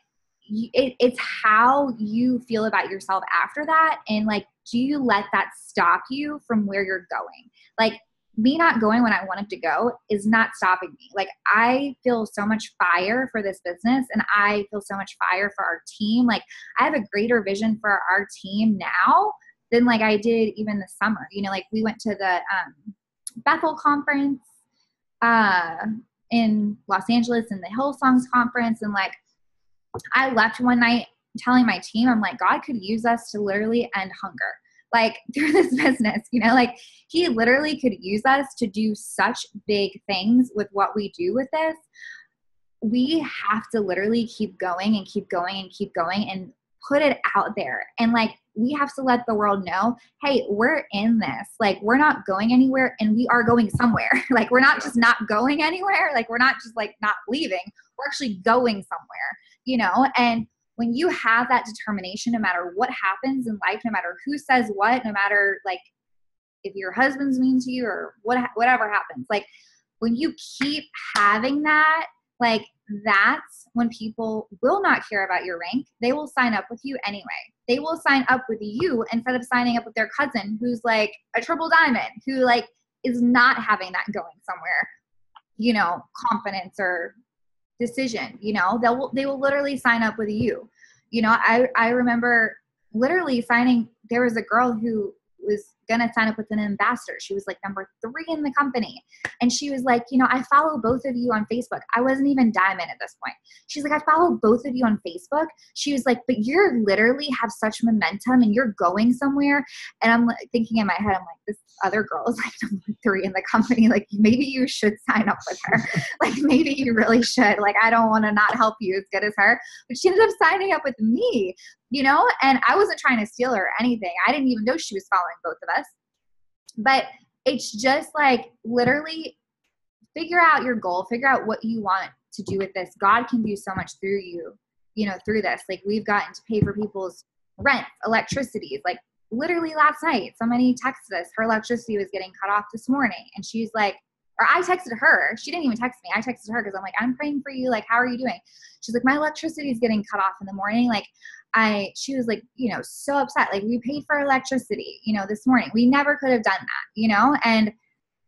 it's how you feel about yourself after that. And like, do you let that stop you from where you're going? Like, me not going when I wanted to go is not stopping me. Like, I feel so much fire for this business, and I feel so much fire for our team. Like, I have a greater vision for our team now than like I did even this summer. You know, like we went to the Bethel conference in Los Angeles and the Hillsongs conference. And like, I left one night telling my team, I'm like, God could use us to literally end hunger. Like, through this business, you know, like he literally could use us to do such big things with what we do with this. We have to literally keep going and keep going and keep going and put it out there. And like, we have to let the world know, hey, we're in this. Like, we're not going anywhere, and we are going somewhere. Like, we're not just not going anywhere. Like, we're not just like not leaving. We're actually going somewhere, you know? And when you have that determination, no matter what happens in life, no matter who says what, no matter like if your husband's mean to you or whatever happens, like when you keep having that, like that's when people will not care about your rank. They will sign up with you anyway. They will sign up with you instead of signing up with their cousin who's like a triple diamond, who like is not having that going somewhere, you know, confidence or decision, you know, they will literally sign up with you. You know, I remember literally signing, there was a girl who was going to sign up with an ambassador. She was like number 3 in the company. And she was like, you know, I follow both of you on Facebook. I wasn't even diamond at this point. She's like, I follow both of you on Facebook. She was like, but you're literally have such momentum and you're going somewhere. And I'm like, thinking in my head, I'm like, this other girl is like number 3 in the company. Like, maybe you should sign up with her. Like, maybe you really should. Like, I don't want to not help you as good as her. But she ended up signing up with me, you know, and I wasn't trying to steal her or anything. I didn't even know she was following both of us. But it's just like literally figure out your goal, figure out what you want to do with this. God can do so much through you, you know, through this. Like, we've gotten to pay for people's rent, electricities. Like, literally last night, somebody texted us, her electricity was getting cut off this morning. And she's like, or I texted her. She didn't even text me. I texted her because I'm like, I'm praying for you. Like, how are you doing? She's like, my electricity is getting cut off in the morning. Like, she was like, you know, so upset. Like, we paid for electricity, you know, this morning. We never could have done that, you know? And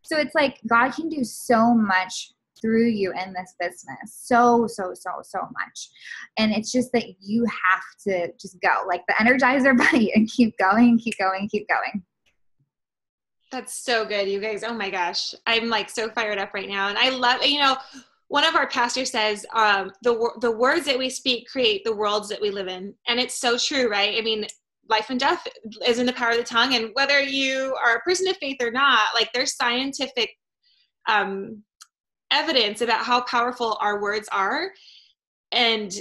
so it's like, God can do so much through you in this business. So much. And it's just that you have to just go like the Energizer Bunny and keep going, keep going, keep going. That's so good, you guys. Oh my gosh. I'm like so fired up right now. And I love, you know, one of our pastors says, the words that we speak create the worlds that we live in. And it's so true, right? I mean, life and death is in the power of the tongue. And whether you are a person of faith or not, like, there's scientific evidence about how powerful our words are and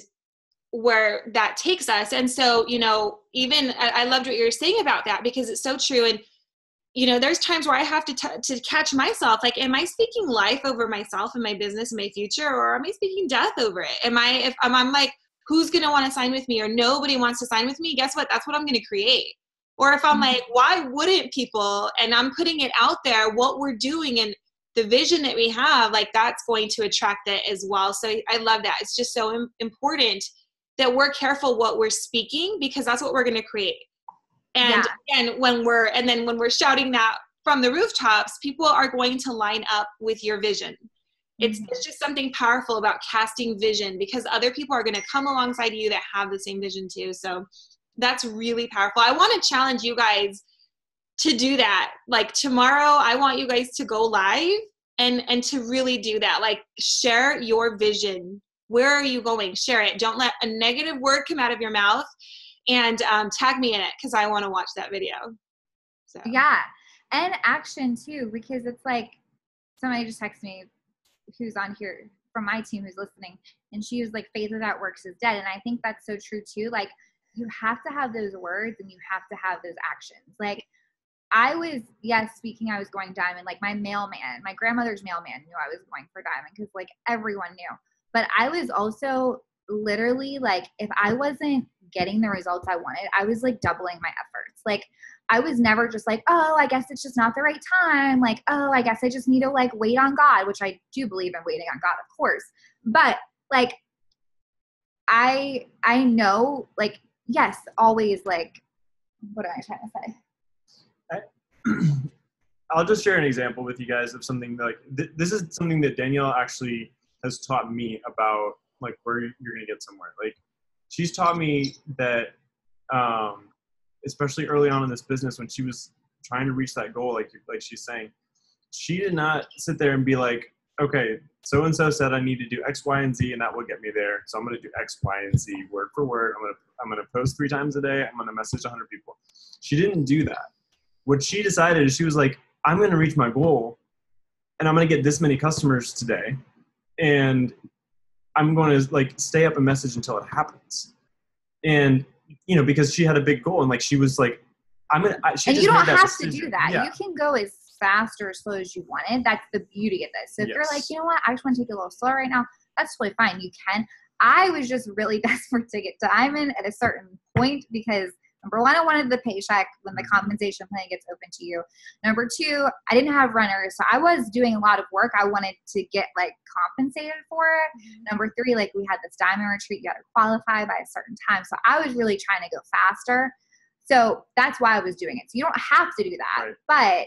where that takes us. And so, you know, even I loved what you were saying about that, because it's so true. And you know, there's times where I have to catch myself. Like, am I speaking life over myself and my business and my future, or am I speaking death over it? If I'm like, who's going to want to sign with me, or nobody wants to sign with me? Guess what? That's what I'm going to create. Or if I'm like, why wouldn't people? And I'm putting it out there, what we're doing, and the vision that we have, like that's going to attract it as well. So I love that. It's just so important that we're careful what we're speaking, because that's what we're going to create. And again, when we're shouting that from the rooftops, people are going to line up with your vision. It's just something powerful about casting vision, because other people are going to come alongside you that have the same vision too. So that's really powerful. I want to challenge you guys to do that. Like tomorrow, I want you guys to go live and to really do that. Like share your vision. Where are you going? Share it. Don't let a negative word come out of your mouth, and tag me in it, because I want to watch that video. So. Yeah. And action too, because it's like somebody just texted me who's on here from my team who's listening, and she was like, faith without works is dead. And I think that's so true too. Like you have to have those words and you have to have those actions. Like I was, speaking, I was going diamond, like my mailman, my grandmother's mailman knew I was going for diamond, because like everyone knew. But I was also literally like, if I wasn't getting the results I wanted, I was like doubling my efforts. Like I was never just like, oh, I guess it's just not the right time. Like, oh, I guess I just need to like wait on God, which I do believe in waiting on God, of course. But like, I know, like, yes, always like, what am I trying to say? I'll just share an example with you guys of something like this is something that Danielle actually has taught me about, like where you're going to get somewhere. Like she's taught me that, especially early on in this business, when she was trying to reach that goal, like she's saying, she did not sit there and be like, okay, so-and-so said I need to do X, Y, and Z, and that will get me there. So I'm going to do X, Y, and Z word for word. I'm going to post 3 times a day. I'm going to message 100 people. She didn't do that. What she decided is she was like, I'm going to reach my goal, and I'm going to get this many customers today, and I'm going to like stay up and message until it happens. And, you know, because she had a big goal, and like, she was like, and you don't have to do that. Yeah. You can go as fast or as slow as you wanted. That's the beauty of this. So if you're like, you know what, I just want to take it a little slow right now, that's totally fine. You can. I was just really desperate to get diamond at a certain point, because number one, I wanted the paycheck when the compensation plan gets open to you. Number two, I didn't have runners. So I was doing a lot of work. I wanted to get like compensated for it. Number three, like we had this diamond retreat, you got to qualify by a certain time. So I was really trying to go faster. So that's why I was doing it. So you don't have to do that, right. But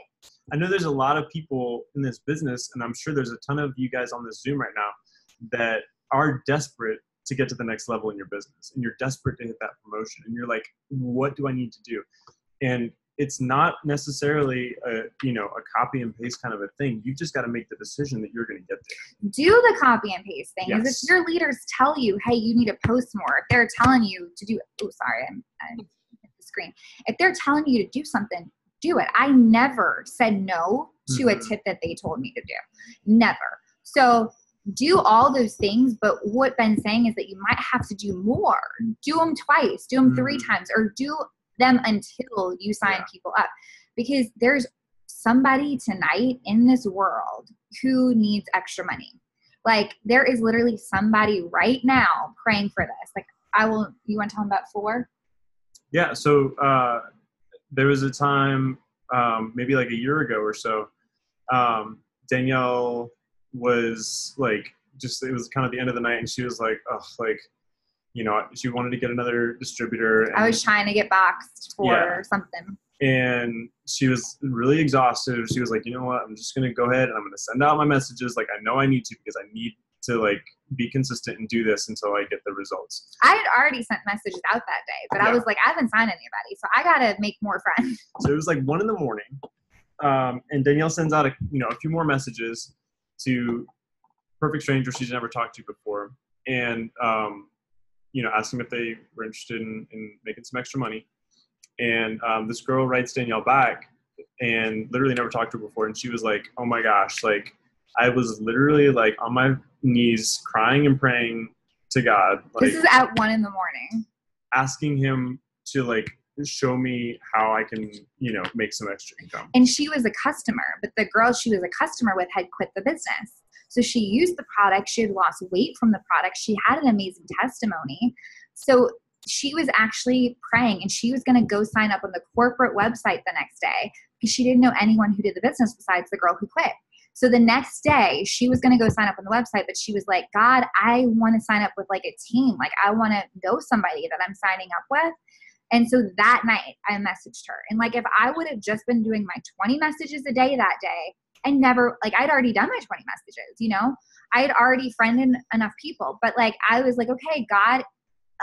I know there's a lot of people in this business, and I'm sure there's a ton of you guys on this Zoom right now that are desperate to get to the next level in your business, and you're desperate to hit that promotion, and you're like, what do I need to do? And it's not necessarily a copy and paste kind of a thing. You've just got to make the decision that you're going to get there. Do the copy and paste thing. Yes. Is if your leaders tell you, hey, you need to post more, if they're telling you to do, I'm hit the screen. If they're telling you to do something, do it. I never said no to a tip that they told me to do. Never. So do all those things, but what Ben's saying is that you might have to do more. Do them twice, do them 3 times, or do them until you sign people up. Because there's somebody tonight in this world who needs extra money. Like there is literally somebody right now praying for this. Like you want to tell them about 4? Yeah. So there was a time, maybe like a year ago or so, Danielle was like, it was kind of the end of the night, and she was like, oh, like, she wanted to get another distributor. And I was trying to get boxed for something. And she was really exhausted. She was like, you know what, I'm just going to go ahead and I'm going to send out my messages. Like, I know I need to, because I need to like be consistent and do this until I get the results. I had already sent messages out that day, but I was like, I haven't signed anybody, so I got to make more friends. So it was like 1 a.m. And Danielle sends out a few more messages to perfect strangers she's never talked to before, and asked them if they were interested in making some extra money. And this girl writes Danielle back, and literally never talked to her before, and she was like, oh my gosh, like I was literally like on my knees crying and praying to God. Like, this is at 1 a.m, asking him to like show me how I can make some extra income. And she was a customer, but the girl she was a customer with had quit the business. So she used the product. She had lost weight from the product. She had an amazing testimony. So she was actually praying, and she was going to go sign up on the corporate website the next day, because she didn't know anyone who did the business besides the girl who quit. So the next day she was going to go sign up on the website, but she was like, God, I want to sign up with like a team. Like I want to know somebody that I'm signing up with. And so that night I messaged her. And like, if I would have just been doing my 20 messages a day that day and never, like I'd already done my 20 messages, you know, I had already friended enough people, but like, I was like, okay, God,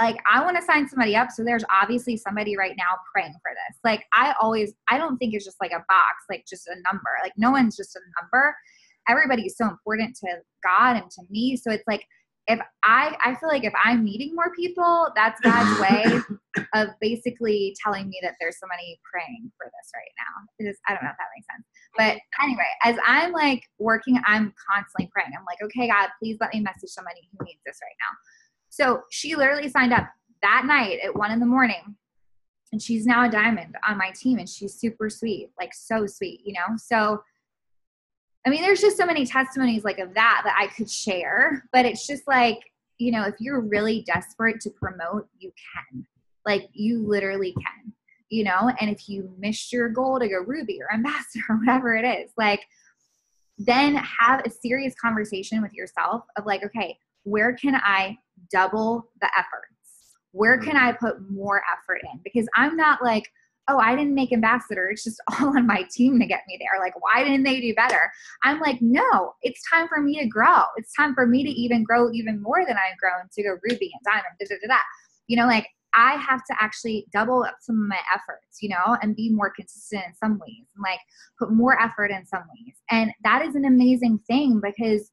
like I want to sign somebody up. So there's obviously somebody right now praying for this. Like I don't think it's just like a box, like just a number, like no one's just a number. Everybody is so important to God and to me. So it's like, if I feel like if I'm meeting more people, that's God's way of basically telling me that there's somebody praying for this right now. I don't know if that makes sense. But anyway, as I'm like working, I'm constantly praying. I'm like, okay, God, please let me message somebody who needs this right now. So she literally signed up that night at 1 a.m. and she's now a diamond on my team and she's super sweet, like so sweet, you know? So I mean, there's just so many testimonies like of that I could share, but it's just like, you know, if you're really desperate to promote, you can. Like you literally can, you know, and if you missed your goal to go Ruby or ambassador or whatever it is, like then have a serious conversation with yourself of like, okay, where can I double the efforts? Where can I put more effort in? Because I'm not like, oh, I didn't make ambassador. It's just all on my team to get me there. Like, why didn't they do better? I'm like, no, it's time for me to grow. It's time for me to even grow even more than I've grown to go Ruby and Diamond, You know, like I have to actually double up some of my efforts, you know, and be more consistent in some ways and like put more effort in some ways. And that is an amazing thing because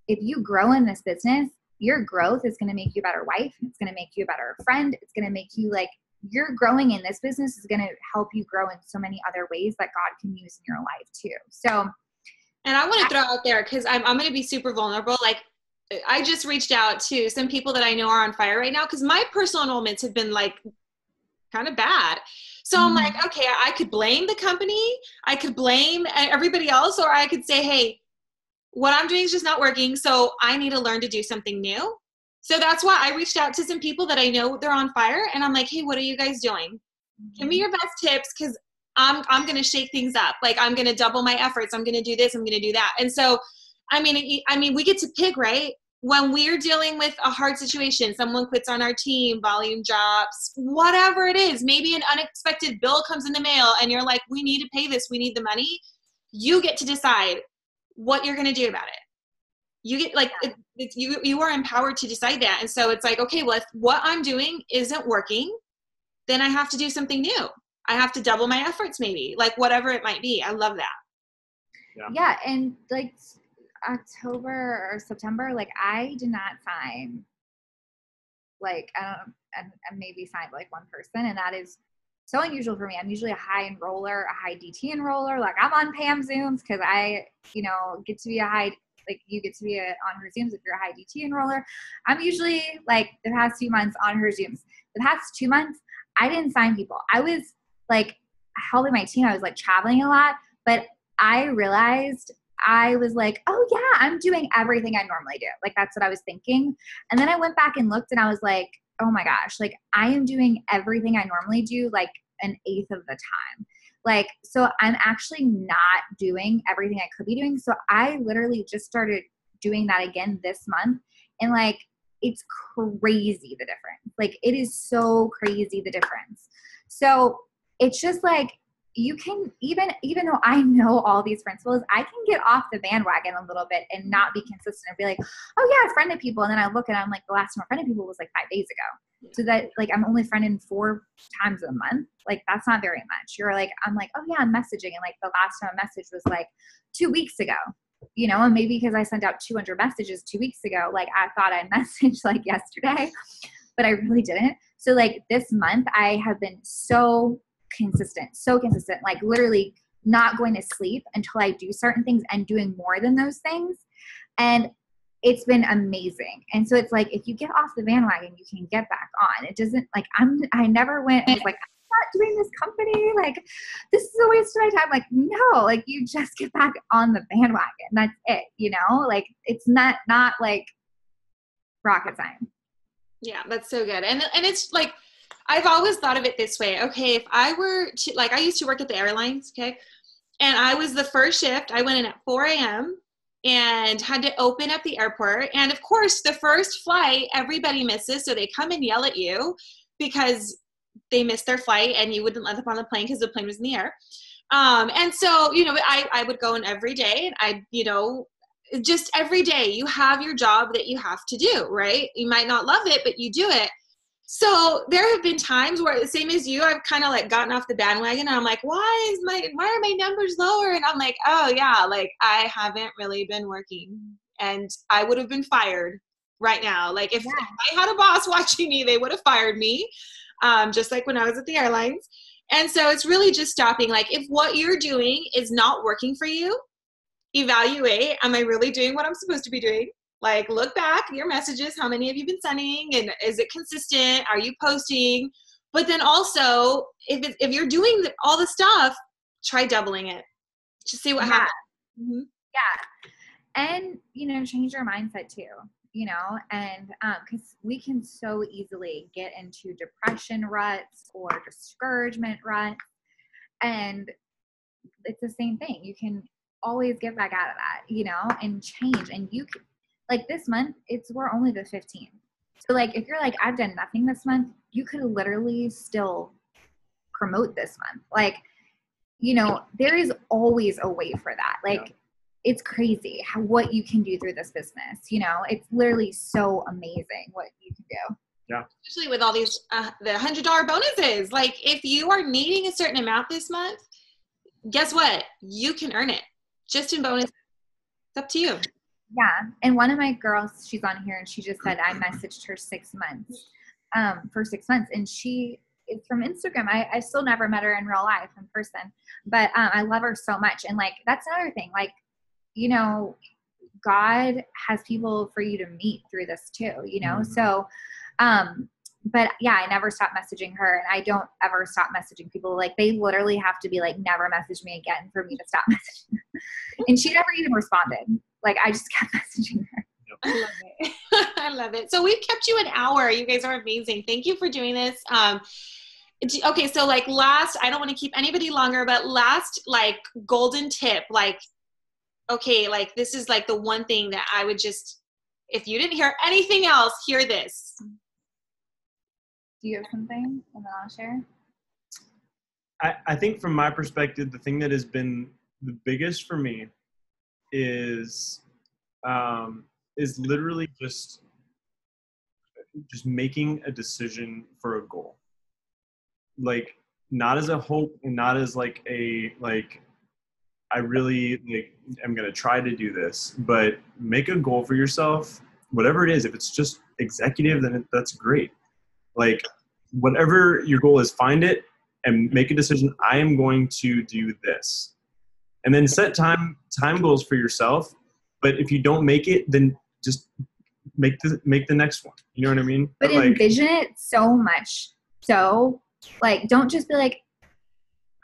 if you grow in this business, your growth is going to make you a better wife. It's going to make you a better friend. It's going to make you like, you're growing in this business is going to help you grow in so many other ways that God can use in your life too. So, and I want to throw out there because I'm going to be super vulnerable. Like I just reached out to some people that I know are on fire right now because my personal enrollments have been like kind of bad. So I'm like, okay, I could blame the company. I could blame everybody else, or I could say, hey, what I'm doing is just not working. So I need to learn to do something new. So that's why I reached out to some people that I know they're on fire. And I'm like, hey, what are you guys doing? Give me your best tips because I'm going to shake things up. Like I'm going to double my efforts. I'm going to do this. I'm going to do that. And so, I mean, we get to pick, right? When we're dealing with a hard situation, someone quits on our team, volume drops, whatever it is, maybe an unexpected bill comes in the mail and you're like, we need to pay this. We need the money. You get to decide what you're going to do about it. You get like, you are empowered to decide that. And so it's like, okay, well, if what I'm doing isn't working, then I have to do something new. I have to double my efforts, maybe like whatever it might be. I love that. Yeah. And like October or September, like I did not sign, like, I maybe signed like one person, and that is so unusual for me. I'm usually a high enroller, a high DT enroller. Like I'm on Pam Zooms because I, you know, get to be a high, like you get to be on her Zooms if you're a high DT enroller. I'm usually like the past 2 months on her Zooms. The past 2 months, I didn't sign people. I was like helping my team. I was like traveling a lot, but I realized I was like, oh yeah, I'm doing everything I normally do. Like that's what I was thinking. And then I went back and looked and I was like, oh my gosh, like I am doing everything I normally do like an eighth of the time. Like, so I'm actually not doing everything I could be doing. So I literally just started doing that again this month. And like, it's crazy the difference. Like it is so crazy the difference. So it's just like, you can, even though I know all these principles, I can get off the bandwagon a little bit and not be consistent and be like, oh yeah, I friended people. And then I look and I'm like, the last time I friended people was like 5 days ago. So that like, I'm only friending 4 times a month. Like that's not very much. You're like, I'm like, oh yeah, I'm messaging. And like the last time I messaged was like 2 weeks ago, you know, and maybe because I sent out 200 messages 2 weeks ago, like I thought I messaged like yesterday, but I really didn't. So like this month I have been so consistent, like literally not going to sleep until I do certain things and doing more than those things. And it's been amazing. And so it's like, if you get off the bandwagon, you can get back on. It doesn't like, I never went and was like, I'm not doing this company. Like this is a waste of my time. Like, no, like you just get back on the bandwagon. That's it. You know, like it's not like rocket science. Yeah, that's so good. And it's like, I've always thought of it this way. Okay, if I were to, like, I used to work at the airlines, okay? And I was the first shift. I went in at 4 a.m. and had to open up the airport. And of course, the first flight, everybody misses. So they come and yell at you because they missed their flight and you wouldn't let them on the plane because the plane was in the air. And so, I would go in every day and just every day you have your job that you have to do, right? You might not love it, but you do it. So there have been times where, the same as you, I've kind of like gotten off the bandwagon and I'm like, why are my numbers lower? And I'm like, oh yeah, like I haven't really been working and I would have been fired right now. Like if I had a boss watching me, they would have fired me. Just like when I was at the airlines. And so it's really just stopping. Like if what you're doing is not working for you, evaluate, am I really doing what I'm supposed to be doing? Like look back at your messages, how many have you been sending and is it consistent? Are you posting? But then also if you're doing all the stuff, try doubling it. Just see what happens. Mm-hmm. Yeah. And, change your mindset too, and because we can so easily get into depression ruts or discouragement ruts. And it's the same thing. You can always get back out of that, and change. And you can, like this month, we're only the 15th. So like, if you're like, I've done nothing this month, you could literally still promote this month. Like, there is always a way for that. Like, it's crazy what you can do through this business. It's literally so amazing what you can do. Yeah. Especially with all these, the $100 bonuses. Like if you are needing a certain amount this month, guess what? You can earn it just in bonus. It's up to you. Yeah. And one of my girls, she's on here and she just said, I messaged her 6 months, for 6 months. And it's from Instagram. I still never met her in real life in person, but I love her so much. And like, that's another thing. Like, God has people for you to meet through this too, Mm-hmm. So, but yeah, I never stopped messaging her and I don't ever stop messaging people. Like they literally have to be like, never message me again for me to stop messaging her. And she never even responded. Like I just kept messaging her. I love it. I love it. So we've kept you an hour. You guys are amazing. Thank you for doing this. Okay. So like I don't want to keep anybody longer, but last like golden tip, like, okay, like this is like the one thing that I would just, if you didn't hear anything else, hear this. Do you have something and then I'll share? I think from my perspective, the thing that has been the biggest for me is literally just making a decision for a goal. Like not as a hope and not as like I really am going to try to do this, but make a goal for yourself, whatever it is. If it's just executive, then that's great. Like whatever your goal is, find it and make a decision. I am going to do this, and then set time goals for yourself. But if you don't make it, then just make the next one. You know what I mean? But envision it so much. So like, don't just be like,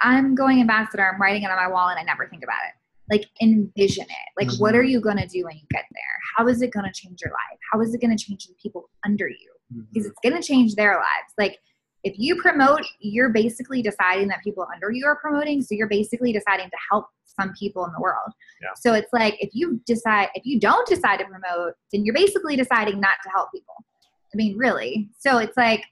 I'm going ambassador, I'm writing it on my wall and I never think about it. Like envision it. Like Mm-hmm. What are you going to do when you get there? How is it going to change your life? How is it going to change the people under you? Mm-hmm. Because it's going to change their lives. Like if you promote, you're basically deciding that people under you are promoting. So you're basically deciding to help some people in the world. Yeah. So it's like, if you don't decide to promote, then you're basically deciding not to help people. I mean, really. So it's like,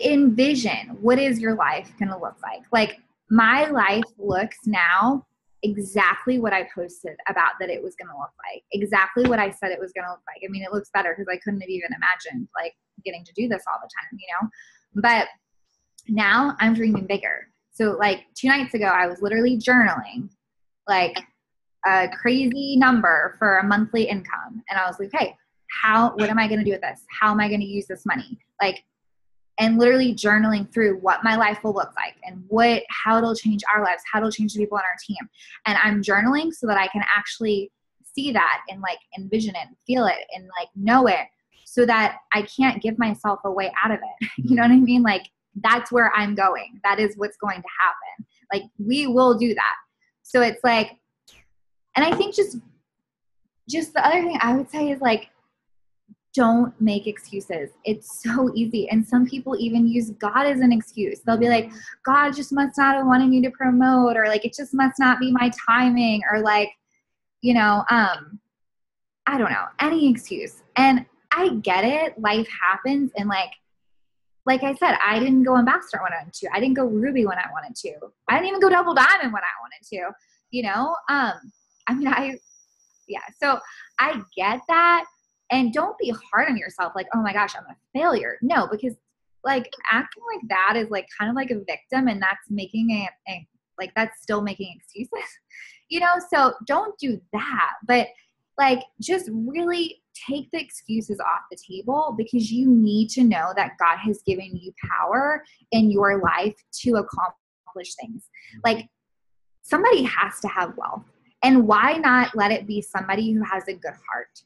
envision what is your life going to look like. Like my life looks now exactly what I posted about that it was going to look like, exactly what I said it was going to look like. I mean, it looks better because I couldn't have even imagined like getting to do this all the time, but now I'm dreaming bigger. So like 2 nights ago, I was literally journaling like a crazy number for a monthly income. And I was like, hey, what am I going to do with this? How am I going to use this money? Like, and literally journaling through what my life will look like and how it'll change our lives, how it'll change the people on our team. And I'm journaling so that I can actually see that and like envision it and feel it and like know it so that I can't give myself a way out of it. You know what I mean? Like that's where I'm going. That is what's going to happen. Like we will do that. So it's like, and I think just the other thing I would say is like, don't make excuses. It's so easy. And some people even use God as an excuse. They'll be like, God just must not have wanted me to promote, or like, it just must not be my timing, or like, I don't know, any excuse. And I get it. Life happens. And like I said, I didn't go ambassador when I wanted to. I didn't go Ruby when I wanted to. I didn't even go double diamond when I wanted to, so I get that. And don't be hard on yourself. Like, oh my gosh, I'm a failure. No, because like acting like that is like kind of like a victim, and that's making that's still making excuses, so don't do that. But like, just really take the excuses off the table, because you need to know that God has given you power in your life to accomplish things. Like, somebody has to have wealth, and why not let it be somebody who has a good heart,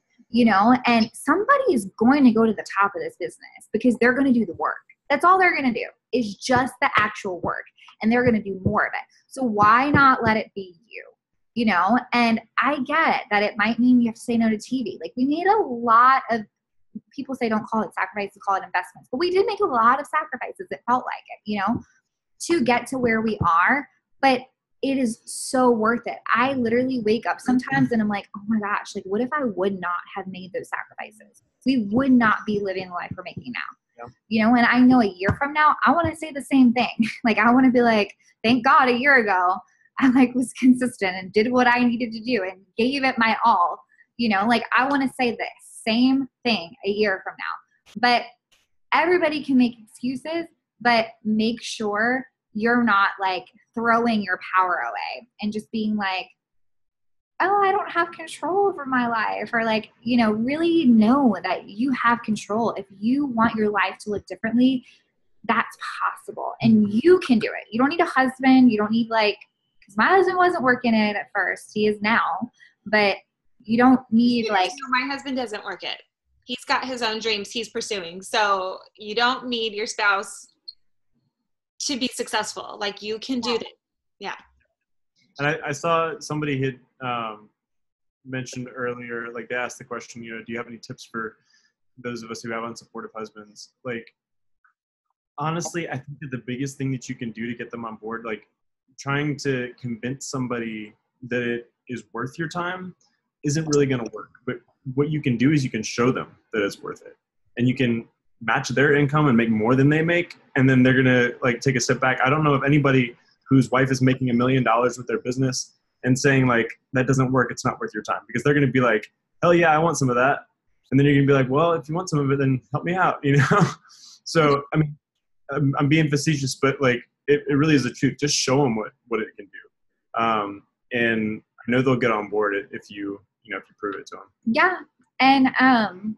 and somebody is going to go to the top of this business because they're going to do the work. That's all they're going to do, is just the actual work, and they're going to do more of it. So why not let it be you? And I get that it might mean you have to say no to TV. Like, we made a lot of, people say don't call it sacrifices, call it investments, but we did make a lot of sacrifices. It felt like it, to get to where we are, but it is so worth it. I literally wake up sometimes and I'm like, oh my gosh, like, what if I would not have made those sacrifices? We would not be living the life we're making now. Yeah. And I know a year from now, I want to say the same thing. Like, I want to be like, thank God a year ago, I was consistent and did what I needed to do and gave it my all, like, I want to say the same thing a year from now. But everybody can make excuses, but make sure you're not like throwing your power away and just being like, oh, I don't have control over my life, or like, really know that you have control. If you want your life to look differently, that's possible, and you can do it. You don't need a husband. You don't need because my husband wasn't working it at first. He is now, but you don't need So my husband doesn't work it. He's got his own dreams he's pursuing. So you don't need your spouse to be successful. Like, you can do that. Yeah. And I saw somebody had mentioned earlier, like, they asked the question, do you have any tips for those of us who have unsupportive husbands? Like, honestly, I think that the biggest thing that you can do to get them on board, like, trying to convince somebody that it is worth your time isn't really going to work. But what you can do is you can show them that it's worth it, and you can match their income and make more than they make. And then they're going to like take a step back. I don't know of anybody whose wife is making $1 million with their business and saying like, that doesn't work, it's not worth your time, because they're going to be like, hell yeah, I want some of that. And then you're going to be like, well, if you want some of it, then help me out, So, I mean, I'm being facetious, but like, it really is the truth. Just show them what it can do. And I know they'll get on board if you prove it to them. Yeah. And,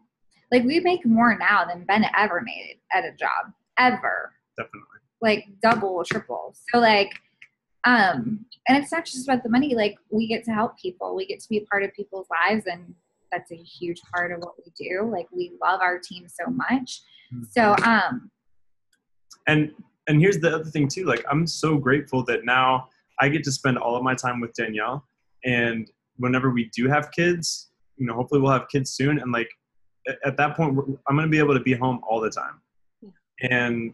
like, we make more now than Ben ever made at a job, ever. Definitely. Like, double, triple. So, like, and it's not just about the money. Like, we get to help people. We get to be a part of people's lives, and that's a huge part of what we do. Like, we love our team so much. Mm-hmm. So, And here's the other thing too. Like, I'm so grateful that now I get to spend all of my time with Danielle, and whenever we do have kids, hopefully we'll have kids soon. And like, at that point, I'm going to be able to be home all the time. Yeah. And,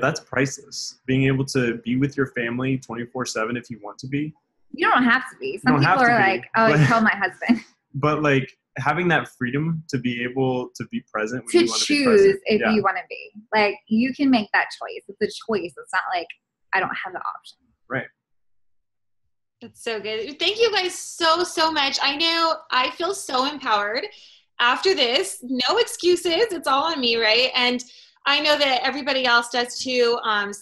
that's priceless. Being able to be with your family 24/7 if you want to be. You don't have to be. Some people are like, oh, I tell my husband. But like, having that freedom to be able to be present. When you want to choose if you want to be. Like, you can make that choice. It's a choice. It's not like, I don't have the option. Right. That's so good. Thank you guys so, so much. I know I feel so empowered after this. No excuses. It's all on me, right? And I know that everybody else does too.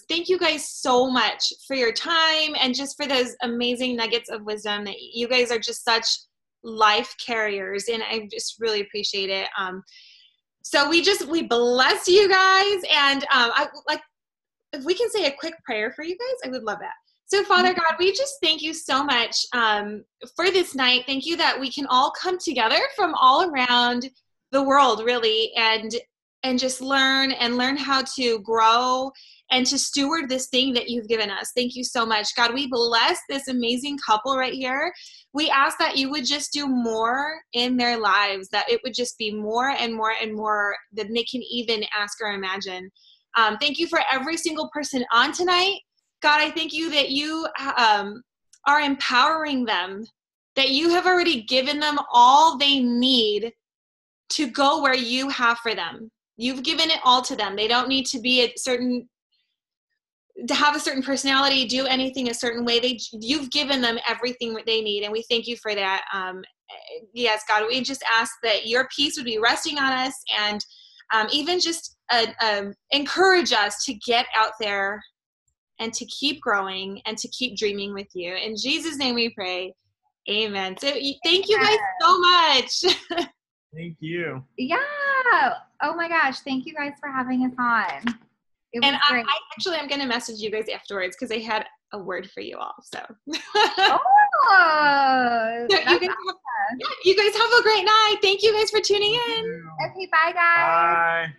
Thank you guys so much for your time and just for those amazing nuggets of wisdom. That you guys are just such life carriers, and I just really appreciate it. So we bless you guys, and I like, if we can say a quick prayer for you guys, I would love that. So Father God, we just thank you so much for this night. Thank you that we can all come together from all around the world, really, and just learn how to grow and to steward this thing that you've given us. Thank you so much. God, we bless this amazing couple right here. We ask that you would just do more in their lives, that it would just be more and more and more than they can even ask or imagine. Thank you for every single person on tonight. God, I thank you that you are empowering them that you have already given them all they need to go where you have for them. You've given it all to them. They don't need to be to have a certain personality, do anything a certain way. You've given them everything that they need, and we thank you for that. Yes, God, we just ask that your peace would be resting on us, and even just encourage us to get out there and to keep growing and to keep dreaming with you. In Jesus' name we pray. Amen. So thank you guys so much. Thank you. Yeah. Oh my gosh. Thank you guys for having us on. It was great. I'm going to message you guys afterwards because I had a word for you all. So, Oh, so you guys have a great night. Thank you guys for tuning in. Okay. Bye, guys. Bye.